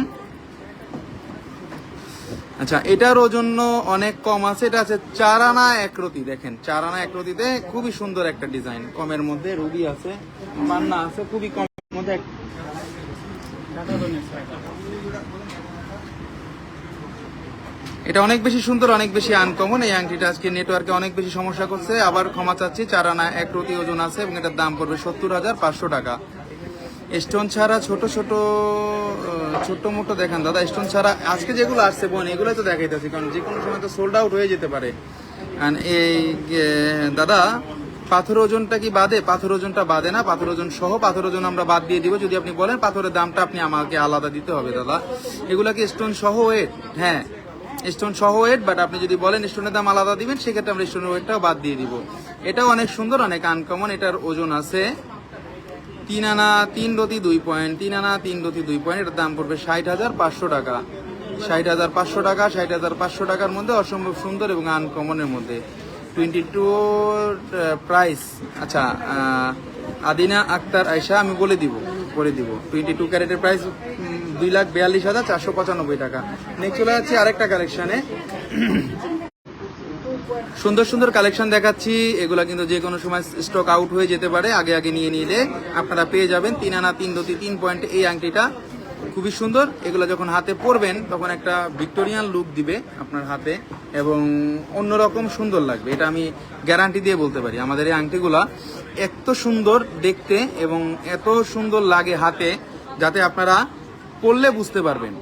আচ্ছা, এটার ওজন অনেক কম আছে, এটা আছে 4 আনা 1 রতি। দেখেন 4 আনা 1 রতিতে খুবই সুন্দর একটা ডিজাইন, কমের মধ্যে। রুবি আছে, পান্না আছে, খুবই কমের মধ্যে। এটা অনেক বেশি সুন্দর, অনেক বেশি আনকমন। এই আংটিটা আজকে নেটওয়ার্কে অনেক বেশি সমস্যা করছে, আবার ক্ষমা চাচ্ছি। 4 আনা 1 রতি ওজন আছে এবং এটার দাম পড়বে 70,500 টাকা। স্টোন ছাড়া ছোট ছোট ছোট মোটো দেখান দাদা, স্টোন ছাড়া আজকে যেগুলো আসছে বোন এগুলোই তো দেখাইতেছি, কারণ যে কোনো সময় তো সোল্ড আউট হয়ে যেতে পারে। এই দাদা পাথর ওজনটা কি বাদে? পাথর ওজনটা বাদে না, পাথর ওজন সহ, পাথর ওজন আমরা বাদ দিয়ে দিব। যদি আপনি বলেন পাথরের দামটা আপনি আমাকে আলাদা দিতে হবে দাদা। এগুলা কি স্টোন সহ ওয়েট? হ্যাঁ স্টোন সহ ওয়েট, বাট আপনি যদি বলেন স্টোনের দাম আলাদা দিবেন, সেক্ষেত্রে আমরা স্টোনের ওয়েটটাও বাদ দিয়ে দিব। এটাও অনেক সুন্দর, অনেক আনকমন। এটার ওজন আছে 3 আনা 3 রতি 2 পয়েন্ট, 3 আনা 3 রতি 2 পয়েন্ট। এটার দাম পড়বে 60,500 টাকা। 60,500 টাকা। 60,500 টাকার মধ্যে অসম্ভব সুন্দর এবং আনকমনের মধ্যে। 22 প্রাইস। আচ্ছা, আদিনা আক্তার আয়শা, আমি বলে দিব 22 ক্যারেটের প্রাইস 2,42,495 টাকা। নেক্সট চলে যাচ্ছে আরেকটা কালেকশনে, সুন্দর সুন্দর কালেকশন দেখাচ্ছি, এগুলা কিন্তু যে কোনো সময় স্টক আউট হয়ে যেতে পারে, আগে আগে নিয়ে নিলে আপনারা পেয়ে যাবেন। 3 আনা 3 রতি 3 পয়েন্ট এই আংটিটা খুবই সুন্দর। এগুলো যখন হাতে পরবেন তখন একটা ভিক্টোরিয়ান লুক দিবে আপনার হাতে এবং অন্যরকম সুন্দর লাগবে, এটা আমি গ্যারান্টি দিয়ে বলতে পারি। আমাদের এই আংটিগুলা এত সুন্দর দেখতে এবং এত সুন্দর লাগে হাতে, যাতে আপনারা পরলে বুঝতে পারবেন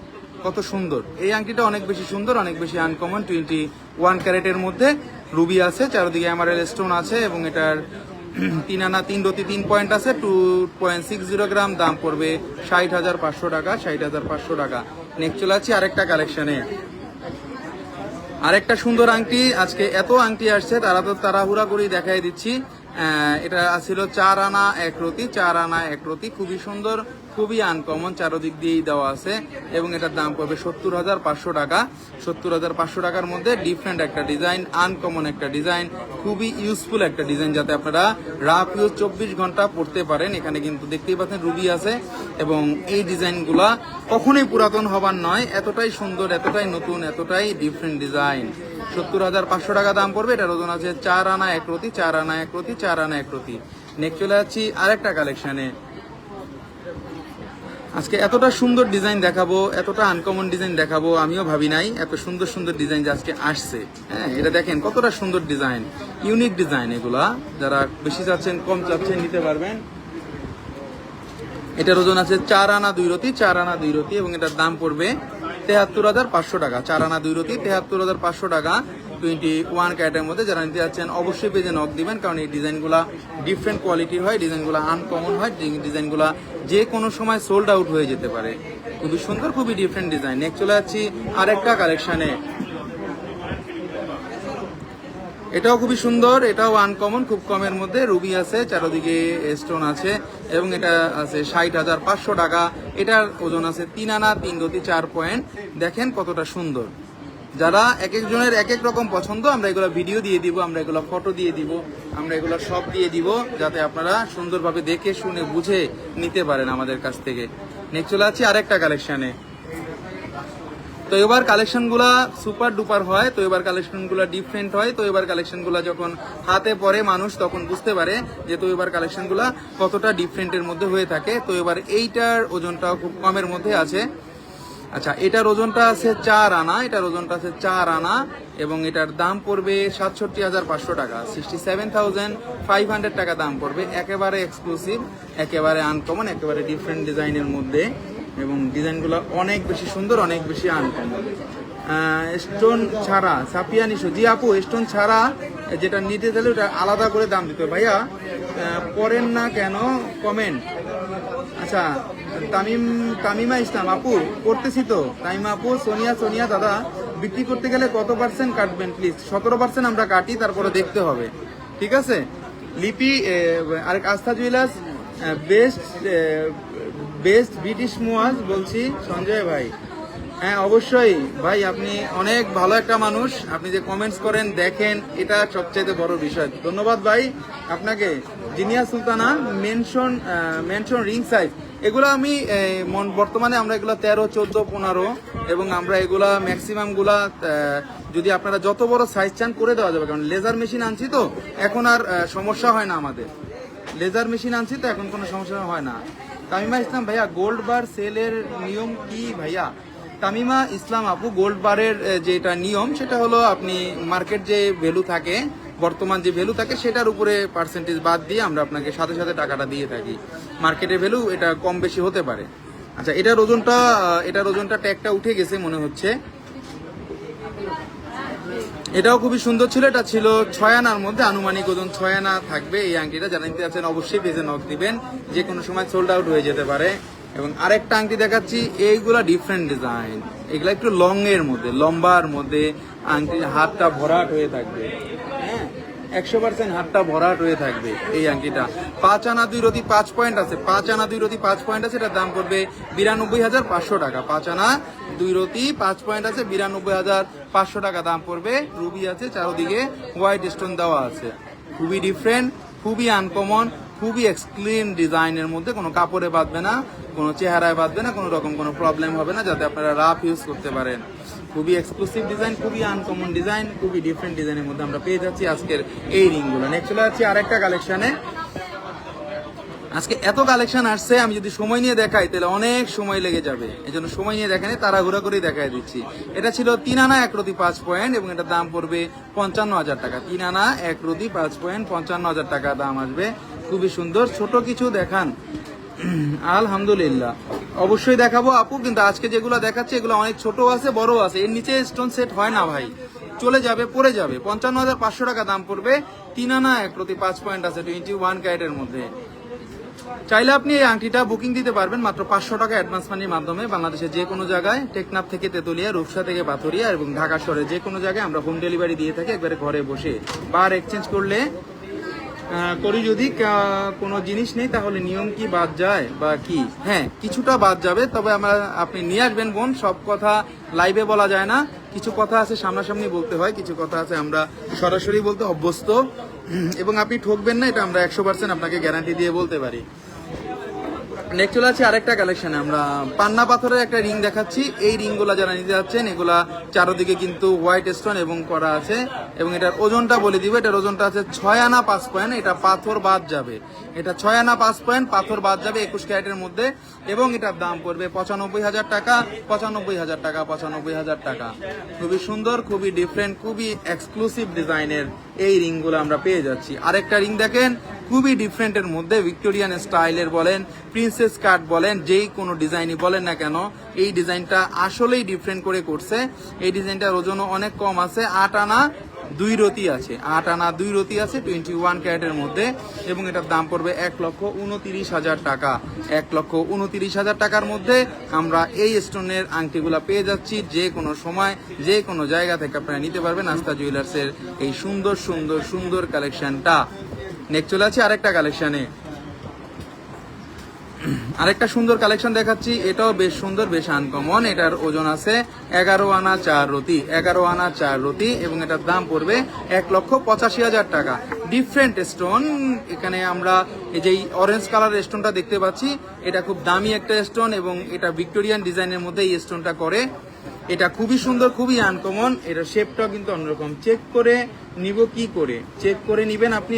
কত সুন্দর। এই আংটিটা অনেক বেশি সুন্দর, অনেক বেশি আনকমন। 21 ক্যারেটের মধ্যে রুবি আছে, চারদিকে এমারেল স্টোন আছে এবং এটার 3 আনা 3 রতি 3 পয়েন্ট আছে। 2.60 গ্রাম, দাম পড়বে 60,500 টাকা। 60,500 টাকা। নেক্সট চলে যাচ্ছি আরেকটা কালেকশনে, আরেকটা সুন্দর আংটি। আজকে এত আংটি আসছে তারা তো তাড়াহুড়া করেই দেখাই দিচ্ছি। এটা ছিল 4 আনা 1 রতি, 4 আনা 1 রতি, খুবই সুন্দর, খুবই আনকমন, চারদিক দিয়েই দেওয়া আছে এবং এটার দাম পড়বে 70,500 টাকা। 70,500 টাকার মধ্যে ডিফারেন্ট একটা ডিজাইন, আনকমন একটা ডিজাইন, খুবই ইউজফুল একটা ডিজাইন, যাতে আপনারা রাফ ইউজ 24 ঘন্টা পড়তে পারেন। এখানে কিন্তু দেখতেই পাচ্ছেন রুবি আছে এবং এই ডিজাইনগুলা কখনোই পুরাতন হবার নয়, এতটাই সুন্দর, এতটাই নতুন, এতটাই ডিফারেন্ট ডিজাইন। 70,500 টাকা দাম পড়বে। এটার ওজন আছে 4 আনা 1 রতি, 4 আনা 1 রতি, 4 আনা 1 রতি। নেক্সট চলে যাচ্ছি আরেকটা কালেকশনে। আজকে এতটা সুন্দর ডিজাইন দেখাবো, এতটা আনকমন ডিজাইন দেখাবো আমিও ভাবি নাই, এত সুন্দর সুন্দর ডিজাইন যে আজকে আসছে। হ্যাঁ, এটা দেখেন কতটা সুন্দর ডিজাইন, ইউনিক ডিজাইন। এগুলা যারা বেশি চাচ্ছেন, কম চাচ্ছেন, নিতে পারবেন। এটার ওজন আছে 4 আনা 2 রতি, 4 আনা 2 রতি এবং এটার দাম পড়বে 73,500 টাকা। 4 আনা 2 রতি, 73,500 টাকা। 21 ক্যারেটের মধ্যে যারা নিতে যাচ্ছেন অবশ্যই পেজে নক দিবেন, কারণ এই ডিজাইনগুলা ডিফারেন্ট কোয়ালিটির হয়, ডিজাইনগুলো আনকমন হয়, ডিজাইনগুলো যে কোনো সময় সোল্ড আউট হয়ে যেতে পারে। খুবই সুন্দর, খুবই ডিফারেন্ট ডিজাইন। নেক্সট চলে যাচ্ছি আরেকটা কালেকশনে, এটাও খুবই সুন্দর, এটাও আনকমন, খুব কমের মধ্যে রুবি আছে, চারদিকে স্টোন আছে এবং এটা আছে 60,500 টাকা। এটার ওজন আছে 3 আনা 3 রতি 4 পয়েন্ট। দেখেন কতটা সুন্দর। যারা এক একজনের এক এক রকম পছন্দ, আমরা এগুলো ভিডিও দিয়ে দিব, আমরা এগুলো ফটো দিয়ে দিব, আমরা এগুলো সব দিয়ে দিব, যাতে আপনারা সুন্দরভাবে দেখে শুনে বুঝে নিতে পারেন আমাদের কাছ থেকে। নেক্সট চলে যাচ্ছি আরেকটা কালেকশনে। তো এবার কালেকশনগুলা সুপার ডুপার হয়, তো এবার কালেকশনগুলা ডিফারেন্ট হয়, তো এবার কালেকশনগুলা যখন হাতে পরে মানুষ তখন বুঝতে পারে যে তো এবার কালেকশনগুলা কতটা ডিফারেন্টের মধ্যে হয়ে থাকে। তো এবার এইটার ওজনটাও খুব কমের মধ্যে আছে। আচ্ছা, এটার ওজনটা আছে 4 আনা, এটার ওজনটা আছে 4 আনা এবং এটার দাম পড়বে 67,500 টাকা। 67,500 টাকা দাম পড়বে। একেবারে এক্সক্লুসিভ, একেবারে আনকমন, একেবারে ডিফারেন্ট ডিজাইনের মধ্যে এবং ডিজাইনগুলো অনেক বেশি সুন্দর, অনেক বেশি আনকমন। স্টোন ছাড়া সাপিয়া নিশো, জি আপু, স্টোন ছাড়া যেটা নিতে চাইলে ওটা আলাদা করে দাম দিতে হবে। ভাইয়া পড়েন না কেন কমেন্ট? আচ্ছা, তামিমা ইসলাম আপু, করতেছি তো। তামিমা আপু, সোনিয়া দাদা, বিক্রি করতে গেলে কত পার্সেন্ট কাটবেন প্লিজ? 17% আমরা কাটি, তারপরে দেখতে হবে, ঠিক আছে? লিপি, আরেক আস্থা জুয়েলার্স, বেস্ট ব্রিটিশ মুয়াজ বলছি, সঞ্জয় ভাই। হ্যাঁ অবশ্যই ভাই, আপনি অনেক ভালো একটা মানুষ, আপনি যে কমেন্টস করেন, দেখেন, এটা সবচেয়ে বড় বিষয়। ধন্যবাদ ভাই আপনাকে। Zinia Sultana, mention ring size, এগুলো আমি বর্তমানে আমরা এগুলো 13, 14, 15 এবং আমরা এগুলা ম্যাক্সিমাম গুলা যদি আপনারা যত বড় সাইজ চান করে দেওয়া যাবে, কারণ লেজার মেশিন আনছি তো এখন আর সমস্যা হয় না আমাদের। লেজার মেশিন আনছি তো এখন কোনো সমস্যা হয় না। তামিমা ইসলাম ভাইয়া, গোল্ড বার সেলের নিয়ম কি ভাইয়া? তামিমা ইসলাম আপু, গোল্ড বারের যেটা নিয়ম সেটা হলো আপনি মার্কেট যে ভ্যালু থাকে, বর্তমান যে ভ্যালু থাকে সেটার উপরে পার্সেন্টেজ বাদ দিয়ে আমরা আপনাকে সাথে সাথে টাকাটা দিয়ে থাকি। মার্কেটের ভ্যালু এটা কম বেশি হতে পারে। আচ্ছা, এটার ওজনটা ট্যাগটা উঠে গেছে মনে হচ্ছে। এটাও খুবই সুন্দর ছিল, এটা ছিল 6 আনার মধ্যে, আনুমানিক ওজন 6 আনা থাকবে। এই আংটিটা যারা নিতে চাচ্ছেন অবশ্যই পেজে নক দিবেন, যে কোনো সময় সোল্ড আউট হয়ে যেতে পারে। এবং আরেকটা আংটি দেখাচ্ছি, এইগুলা ডিফারেন্ট ডিজাইন, এগুলা একটু লং এর মধ্যে, লম্বার মধ্যে আংটির হাতটা ভরাট হয়ে থাকবে। হ্যাঁ, 100% হাতটা ভরাট হয়ে থাকবে এই আংটিটা। 5 আনা 2 রতি 5 পয়েন্ট আছে, 5 আনা 2 রতি 5 পয়েন্ট আছে, এটার দাম পড়বে 92,500 টাকা। 5 আনা 2 রতি 5 পয়েন্ট আছে, 92,500 টাকা দাম পড়বে। রুবি আছে, চারদিকে হোয়াইট স্টোন দেওয়া আছে। খুবই ডিফারেন্ট, খুবই আনকমন, খুবই এক্সক্লুসিভ ডিজাইনের মধ্যে, কোনো কাপড়ে বাঁধবে না, কোনো চেহারায় বাঁধবে না, কোনো রকম কোনো প্রবলেম হবে না, যাতে আপনারা রাফ ইউজ করতে পারেন। খুবই এক্সক্লুসিভ ডিজাইন, খুবই আনকমন ডিজাইন, খুবই ডিফারেন্ট ডিজাইনের মধ্যে আমরা পেয়ে যাচ্ছি আজকের এই রিংগুলো। নেক্সট চলে যাচ্ছি আরেকটা কালেকশনে। আজকে এত কালেকশন আসছে, আমি যদি সময় নিয়ে দেখাই তাহলে অনেক সময় লেগে যাবে, এই জন্য সময় নিয়ে দেখানি, তাড়াহুড়া করেই দেখাই দিচ্ছি। এটা ছিল 3 আনা 1 রতি 5 পয়েন্ট এবং এটার দাম পড়বে 55,000 টাকা। 3 আনা 1 রতি 5 পয়েন্ট 55,000 টাকা দাম আসবে। খুবই সুন্দর, ছোট কিছু দেখান। আলহামদুলিল্লাহ, অবশ্যই দেখাবো আপু, কিন্তু আজকে যেগুলো দেখাচ্ছে এগুলো অনেক ছোট আছে, বড় আছে, এর নিচে স্টোন সেট হয় না ভাই, চলে যাবে, পড়ে যাবে। 55,500 টাকা দাম পড়বে। 3 আনা 1 রতি 5 পয়েন্ট আছে 21 ক্যারেটের মধ্যে। চাইলে আপনি এই আংটিটা বুকিং দিতে পারবেন মাত্র 500 টাকা অ্যাডভান্স মানির মাধ্যমে। বাংলাদেশের যে কোনো জায়গায়, টেকনাফ থেকে তেতুলিয়া, রূপসা থেকে পাথরিয়া এবং ঢাকা শহরে যে কোনো জায়গায় আমরা হোম ডেলিভারি দিয়ে থাকি, একবারে ঘরে বসে। বার এক্সচেঞ্জ করলে করি যদি কোনো জিনিস নেই তাহলে নিয়ম কি বাদ যায় বা কি? হ্যাঁ, কিছুটা বাদ যাবে, তবে আপনি নিয়ে আসবেন বোন। সব কথা লাইভে বলা যায় না, কিছু কথা আছে সামনাসামনি বলতে হয়, কিছু কথা আছে আমরা সরাসরি বলতে অভ্যস্ত, এবং আপনি ঠকবেন না, এটা আমরা 100% আপনাকে গ্যারান্টি দিয়ে বলতে পারি। নেক্সট চলে আছে আরেকটা কালেকশনে, আমরা পান্না পাথরের একটা রিং দেখাচ্ছি। এই রিংগুলা যারা নিতে যাচ্ছেন, এগুলা চারদিকে কিন্তু হোয়াইট স্টোন এবং করা আছে, এবং এটার ওজনটা বলে দিব। এটার ওজনটা আছে 6 আনা 5 পয়েন্ট। এটা পাথর বাদ যাবে, এটা 6 আনা 5 পয়েন্ট পাথর বাদ যাবে 21 ক্যারেটের মধ্যে, এবং এটার দাম পড়বে 95,000 টাকা। 95,000 টাকা, 95,000 টাকা। খুবই সুন্দর, খুবই ডিফারেন্ট, খুবই এক্সক্লুসিভ ডিজাইনের এই রিংগুলো আমরা পেয়ে যাচ্ছি। আরেকটা রিং দেখেন, খুবই ডিফারেন্টের মধ্যে, ভিক্টোরিয়ান স্টাইলের বলেন, প্রিন্সেস কাট বলেন, যেই কোনো ডিজাইনই বলেন না কেন, এই ডিজাইনটা আসলেই ডিফারেন্ট করে করছে। এই ডিজাইনটার ওজনও অনেক কম আছে, 8 আনা 2 রতি আছে, 8 আনা 2 রতি আছে 21 ক্যারেটের মধ্যে, এবং এটার দাম পড়বে 1,29,000 টাকা। 1,29,000 টাকার মধ্যে আমরা এই স্টোনের আংটিগুলা পেয়ে যাচ্ছি। যে কোনো সময়, যে কোনো জায়গা থেকে আপনারা নিতে পারবেন আস্থা জুয়েলার্সের এই সুন্দর সুন্দর সুন্দর কালেকশনটা। নেক্সট চলে আছে আরেকটা কালেকশনে, আরেকটা সুন্দর কালেকশন দেখাচ্ছি। এটাও বেশ সুন্দর, বেশ আনকমন। এটার ওজন আছে 11 আনা 4 রতি, 11 আনা 4 রতি, এবং এটার দাম পড়বে 1,85,000 টাকা। ডিফারেন্ট স্টোন, এখানে আমরা এই যে অরেঞ্জ কালার স্টোনটা দেখতে পাচ্ছি, এটা খুব দামি একটা স্টোন, এবং এটা ভিক্টোরিয়ান ডিজাইনের মধ্যে এই স্টোনটা করে। এটা খুবই সুন্দর, খুবই আনকমন। এটা শেপটাও কিন্তু অন্যরকম। চেক করে নিব, কি করে চেক করে নিবেন আপনি?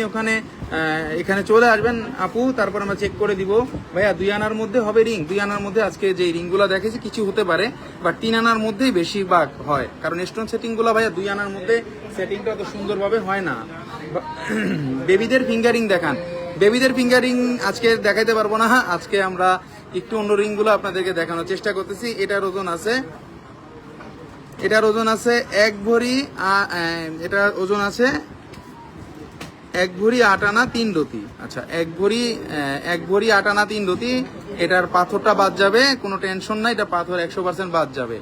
এখানে চলে আসবেন আপু, তারপর আমরা চেক করে দিব। ভাইয়া 2 আনার মধ্যে হবে রিং? 2 আনার মধ্যে আজকে যে রিংগুলো দেখেছি কিছু হতে পারে, বাট 3 আনার মধ্যেই বেশিরভাগ হয়, কারণ স্টোন সেটিংগুলো ভাইয়া 2 আনার মধ্যে সেটিংটা অত সুন্দরভাবে হয় না। বেবিদের ফিঙ্গারিং দেখান। বেবিদের ফিঙ্গারিং আজকে দেখাইতে পারবো না, আজকে আমরা একটু অন্য রিংগুলো আপনাদেরকে দেখানোর চেষ্টা করতেছি। এটার ওজন আছে 1 ভরি, এটার ওজন আছে 1 ভরি 8 আনা 3 রতি। আচ্ছা, 1 ভরি 8 আনা 3 রতি। এটার পাথরটা বাদ যাবে, কোনো টেনশন নাই, এটা পাথর 100% বাদ যাবে।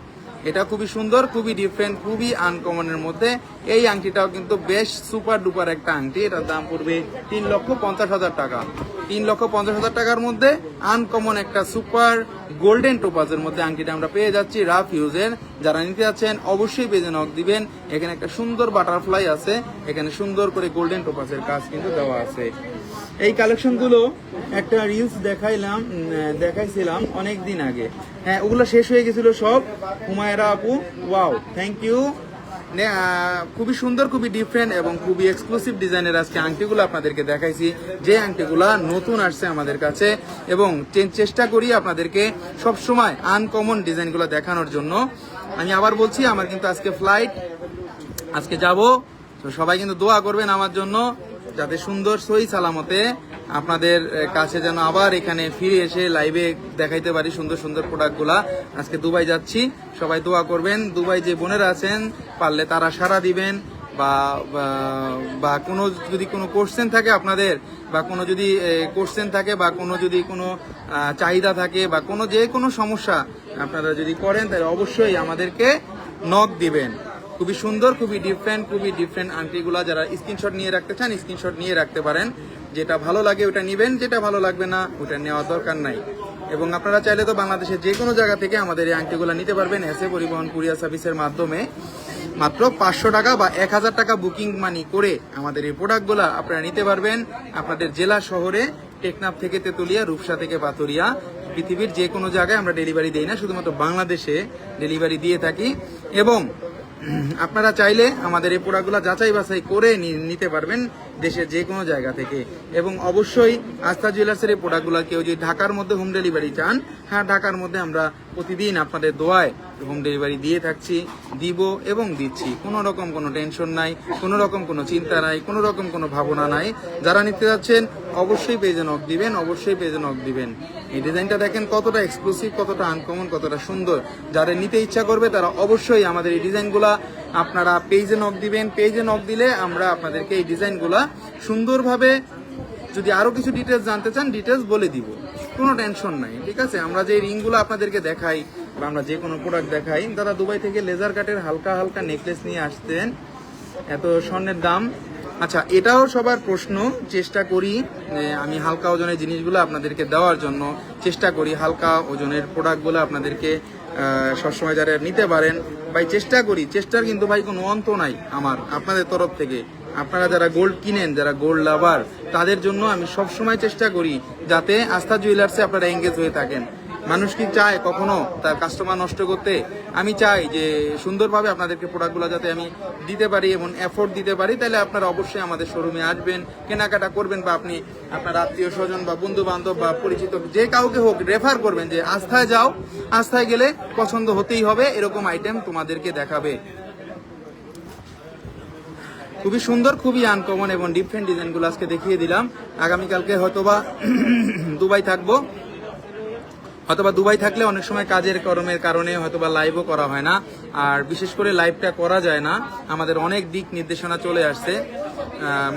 এটা খুবই সুন্দর, খুবই ডিফারেন্ট, খুবই আনকমনের মধ্যে। এই আংটিটাও কিন্তু বেশ সুপার ডুপার একটা আংটি। এটার দাম পড়বে 3,50,000 টাকা। 3,50,000 টাকার মধ্যে আনকমন একটা সুপার গোল্ডেন টোপাজের মধ্যে আংটিটা আমরা পেয়ে যাচ্ছি, রাফ ইউজের। যারা নিতে যাচ্ছেন অবশ্যই পেজে নক দিবেন। এখানে একটা সুন্দর বাটারফ্লাই আছে, এখানে সুন্দর করে গোল্ডেন টোপাজের কাজ কিন্তু দেওয়া আছে। এই কালেকশনগুলো একটা রিলস দেখাইছিলাম অনেক দিন আগে, হ্যাঁ, ওগুলো শেষ হয়ে গেছিল সব। হুমায়রা আপু, ওয়াও, থ্যাংক ইউ। খুবই সুন্দর, খুবই ডিফারেন্ট এবং খুবই এক্সক্লুসিভ ডিজাইনের আজকে আংটিগুলো আপনাদেরকে দেখাইছি, যে আংটিগুলা নতুন আসছে আমাদের কাছে, এবং চেষ্টা করি আপনাদেরকে সবসময় আনকমন ডিজাইনগুলো দেখানোর জন্য। আমি আবার বলছি, আমার কিন্তু আজকে ফ্লাইট, আজকে যাব, তো সবাই কিন্তু দোয়া করবেন আমার জন্য, যাতে সুন্দর সহি সালামতে আপনাদের কাছে যেন আবার এখানে ফিরে এসে লাইভে দেখাইতে পারি সুন্দর সুন্দর প্রোডাক্টগুলা। আজকে দুবাই যাচ্ছি, সবাই দোয়া করবেন। দুবাই যে বোনেরা আছেন, পারলে তারা সাড়া দিবেন, বা কোনো যদি কোনো কোশ্চেন থাকে আপনাদের, বা কোনো যদি কোশ্চেন থাকে, বা কোনো যদি কোনো চাহিদা থাকে, বা কোনো যে কোনো সমস্যা আপনারা যদি করেন, তাহলে অবশ্যই আমাদেরকে নক দিবেন। খুবই সুন্দর, খুবই ডিফারেন্ট আংটিগুলা যারা স্ক্রিনশট নিয়ে রাখতে চান, স্ক্রিনশট নিয়ে রাখতে পারেন। যেটা ভালো লাগে ওটা নিবেন, যেটা ভালো লাগবে না ওটা নেওয়ার দরকার নাই। এবং আপনারা চাইলে তো বাংলাদেশের যে কোনো জায়গা থেকে আমাদের এই আংটিগুলো নিতে পারবেন এসএ পরিবহন কুরিয়ার সার্ভিসের মাধ্যমে। মাত্র 500 টাকা বা 1000 টাকা বুকিং মানি করে আমাদের এই প্রোডাক্টগুলো আপনারা নিতে পারবেন আপনাদের জেলা শহরে, টেকনাফ থেকে তেতুলিয়া, রূপসা থেকে পাথরিয়া, পৃথিবীর যে কোনো জায়গায় আমরা ডেলিভারি দিই না, শুধুমাত্র বাংলাদেশে ডেলিভারি দিয়ে থাকি। এবং আপনারা চাইলে আমাদের এই প্রোডাক্টগুলো যাচাই বাছাই করে নিতে পারবেন দেশের যে কোনো জায়গা থেকে। এবং অবশ্যই আস্থা জুয়েলার্সের এই প্রোডাক্টগুলো কেউ যদি ঢাকার মধ্যে হোম ডেলিভারি চান, হ্যাঁ ঢাকার মধ্যে আমরা প্রতিদিন আপনাদের দোয়ায় হোম ডেলিভারি দিয়ে থাকছি, দিব এবং দিচ্ছি। কোনো রকম কোনো টেনশন নাই, কোনো রকম কোনো চিন্তা নাই, কোনো রকম কোনো ভাবনা নাই। যারা নিতে যাচ্ছেন অবশ্যই পেজে নক দিবেন, অবশ্যই পেজে নক দিবেন। এই ডিজাইনটা দেখেন কতটা এক্সক্লুসিভ, কতটা আনকমন, কতটা সুন্দর। যাদের নিতে ইচ্ছা করবে তারা অবশ্যই আমাদের এই ডিজাইনগুলা আপনারা পেজে নক দিবেন। পেজে নক দিলে আমরা আপনাদেরকে এই ডিজাইনগুলা সুন্দরভাবে, যদি আরো কিছু ডিটেলস জানতে চান ডিটেলস বলে দিব, কোনো টেনশন নাই, ঠিক আছে। আমরা যে রিংগুলো আপনাদেরকে দেখাই বা আমরা যে কোনো প্রোডাক্ট দেখাই, দাদা দুবাই থেকে লেজার কাটের হালকা হালকা নেকলেস নিয়ে আসতেন, এত স্বর্ণের দাম। আচ্ছা, এটাও সবার প্রশ্ন, চেষ্টা করি আমি হালকা ওজনের জিনিসগুলো আপনাদেরকে দেওয়ার জন্য চেষ্টা করি। হালকা ওজনের প্রোডাক্টগুলো আপনাদেরকে সবসময় যারা নিতে পারেন ভাই চেষ্টা করি, চেষ্টার কিন্তু ভাই কোনো অন্ত নাই আমার আপনাদের তরফ থেকে। আপনারা যারা গোল্ড কিনেন, যারা গোল্ড লাভার, তাদের জন্য আমি সবসময় চেষ্টা করি যাতে আস্থা জুয়েলার্সে আপনারা এঙ্গেজ হয়ে থাকেন। মানুষ কি চায় কখনো তার কাস্টমার নষ্ট করতে? আমি চাই যে সুন্দরভাবে আপনাদেরকে প্রোডাক্টগুলো যাতে আমি দিতে পারি এবং এফোর্ট দিতে পারি। তাহলে আপনারা অবশ্যই আমাদের শোরুমে আসবেন, কেনাকাটা করবেন, বা আপনি আপনার আত্মীয় স্বজন বা বন্ধু বান্ধব বা পরিচিত যে কাউকে হোক রেফার করবেন যে আস্থায় যাও, আস্থায় গেলে পছন্দ হতেই হবে, এরকম আইটেম তোমাদেরকে দেখাবে। খুবই সুন্দর, খুবই আনকমন এবং ডিফারেন্ট ডিজাইনগুলো আজকে দেখিয়ে দিলাম। আগামীকালকে হয়তোবা দুবাই থাকবো, হয়তোবা দুবাই থাকলে অনেক সময় কাজের কর্মের কারণে হয়তোবা লাইভও করা হয় না, আর বিশেষ করে লাইভটা করা যায় না। আমাদের অনেক দিক নির্দেশনা চলে আসছে।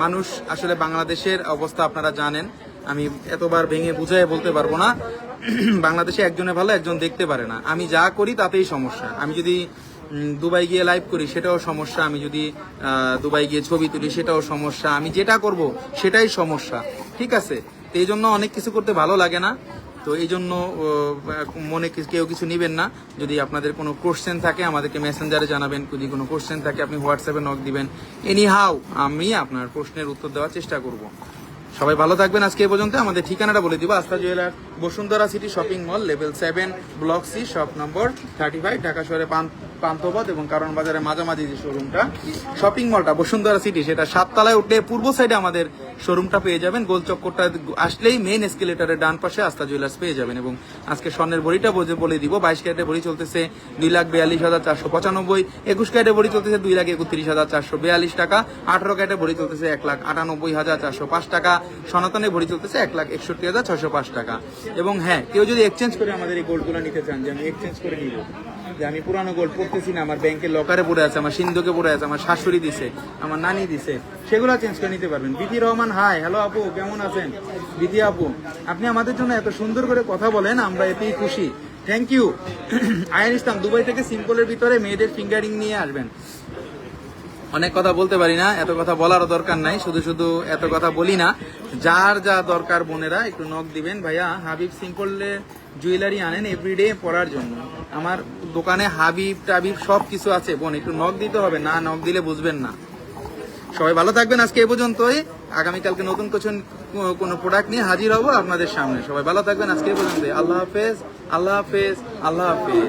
মানুষ আসলে বাংলাদেশের অবস্থা আপনারা জানেন, আমি এতবার ভেঙে বুঝাই বলতে পারবো না। বাংলাদেশে একজনে ভালো একজন দেখতে পারে না। আমি যা করি তাতেই সমস্যা। আমি যদি দুবাই গিয়ে লাইভ করি সেটাও সমস্যা, আমি যদি দুবাই গিয়ে ছবি তুলি সেটাও সমস্যা, আমি যেটা করব সেটাই সমস্যা, ঠিক আছে। তো এই জন্য অনেক কিছু করতে ভালো লাগে না। তো এই জন্য মনে কেউ কিছু নেবেন না। যদি আপনাদের কোনো কোশ্চেন থাকে আমাদেরকে মেসেঞ্জারে জানাবেন, যদি কোনো কোশ্চেন থাকে আপনি হোয়াটসঅ্যাপে নক দিবেন। এনি হাউ আমি আপনার প্রশ্নের উত্তর দেওয়ার চেষ্টা করব। সবাই ভালো থাকবেন। আজকে এই পর্যন্ত। আমাদের ঠিকানাটা বলে দিব, Astha jeweller, Bashundhara city shopping mall, level 7, block C, shop number 35, Dhaka শহরে পান্থপথ এবং কারণ বাজারের মাঝামাঝি যে শোরুমটা, শপিং মলটা বসুন্ধরা সিটি, সেটা 7 তলায় উঠলে পূর্ব সাইডে আমাদের শোরুমটা পেয়ে যাবেন। গোল চক্করটা আসলেই মেইন এসকেলেটরের ডান পাশে আস্থা জুয়েলার্স পেয়ে যাবেন। এবং আজকে স্বর্ণের বড়িটা বলে দিব। 22 ক্যারেটে বড়ি চলতেছে 2,42,495, 21 ক্যারেটে বড়ি চলতেছে 2,31,442 টাকা, 18 ক্যারেটে বড়ি চলতেছে 1,98,405 টাকা, সনাতনে ভরি চলতেছে 1,61,605 টাকা। এবং হ্যাঁ, কেউ যদি এক্সচেঞ্জ করে আমাদের এই গোল্ডগুলো নিতে চান, যে আমি এক্সচেঞ্জ করে নিব, যে আমি পুরানো গোল্ড পড়তেছি না, আমার ব্যাংকের লকারে পড়ে আছে, আমার সিন্ধুকে পড়ে আছে, আমার শাশুড়ি দিছে, আমার নানি দিছে, সেগুলো চেঞ্জ করে নিতে পারবেন। বিথি রহমান, হাই, হ্যালো আপু, কেমন আছেন? বিথি আপু, আপনি আমাদের জন্য এত সুন্দর করে কথা বলেন, আমরা এতেই খুশি, thank you. Ayan Islam, Dubai থেকে সিম্পলের ভিতরে মেয়েদের ফিঙ্গারিং নিয়ে আসবেন। অনেক কথা বলতে পারি না, এত কথা বলারও দরকার নাই, শুধু শুধু এত কথা বলি না। যার যা দরকার বোনেরা একটু নক দিবেন। ভাইয়া হাবিব সিম্পলে জুয়েলারি আনেন এভরিডে পরার জন্য, আমার দোকানে হাবিব টাবিব সব কিছু আছে বোন, একটু নক দিতে হবে, না নক দিলে বুঝবেন না। সবাই ভালো থাকবেন। আজকে এই পর্যন্তই। আগামীকালকে নতুন কোনো প্রোডাক্ট নিয়ে হাজির হবো আপনাদের সামনে। সবাই ভালো থাকবেন। আজকে এই পর্যন্তই। আল্লাহ হাফেজ, আল্লাহ হাফেজ, আল্লাহ হাফেজ।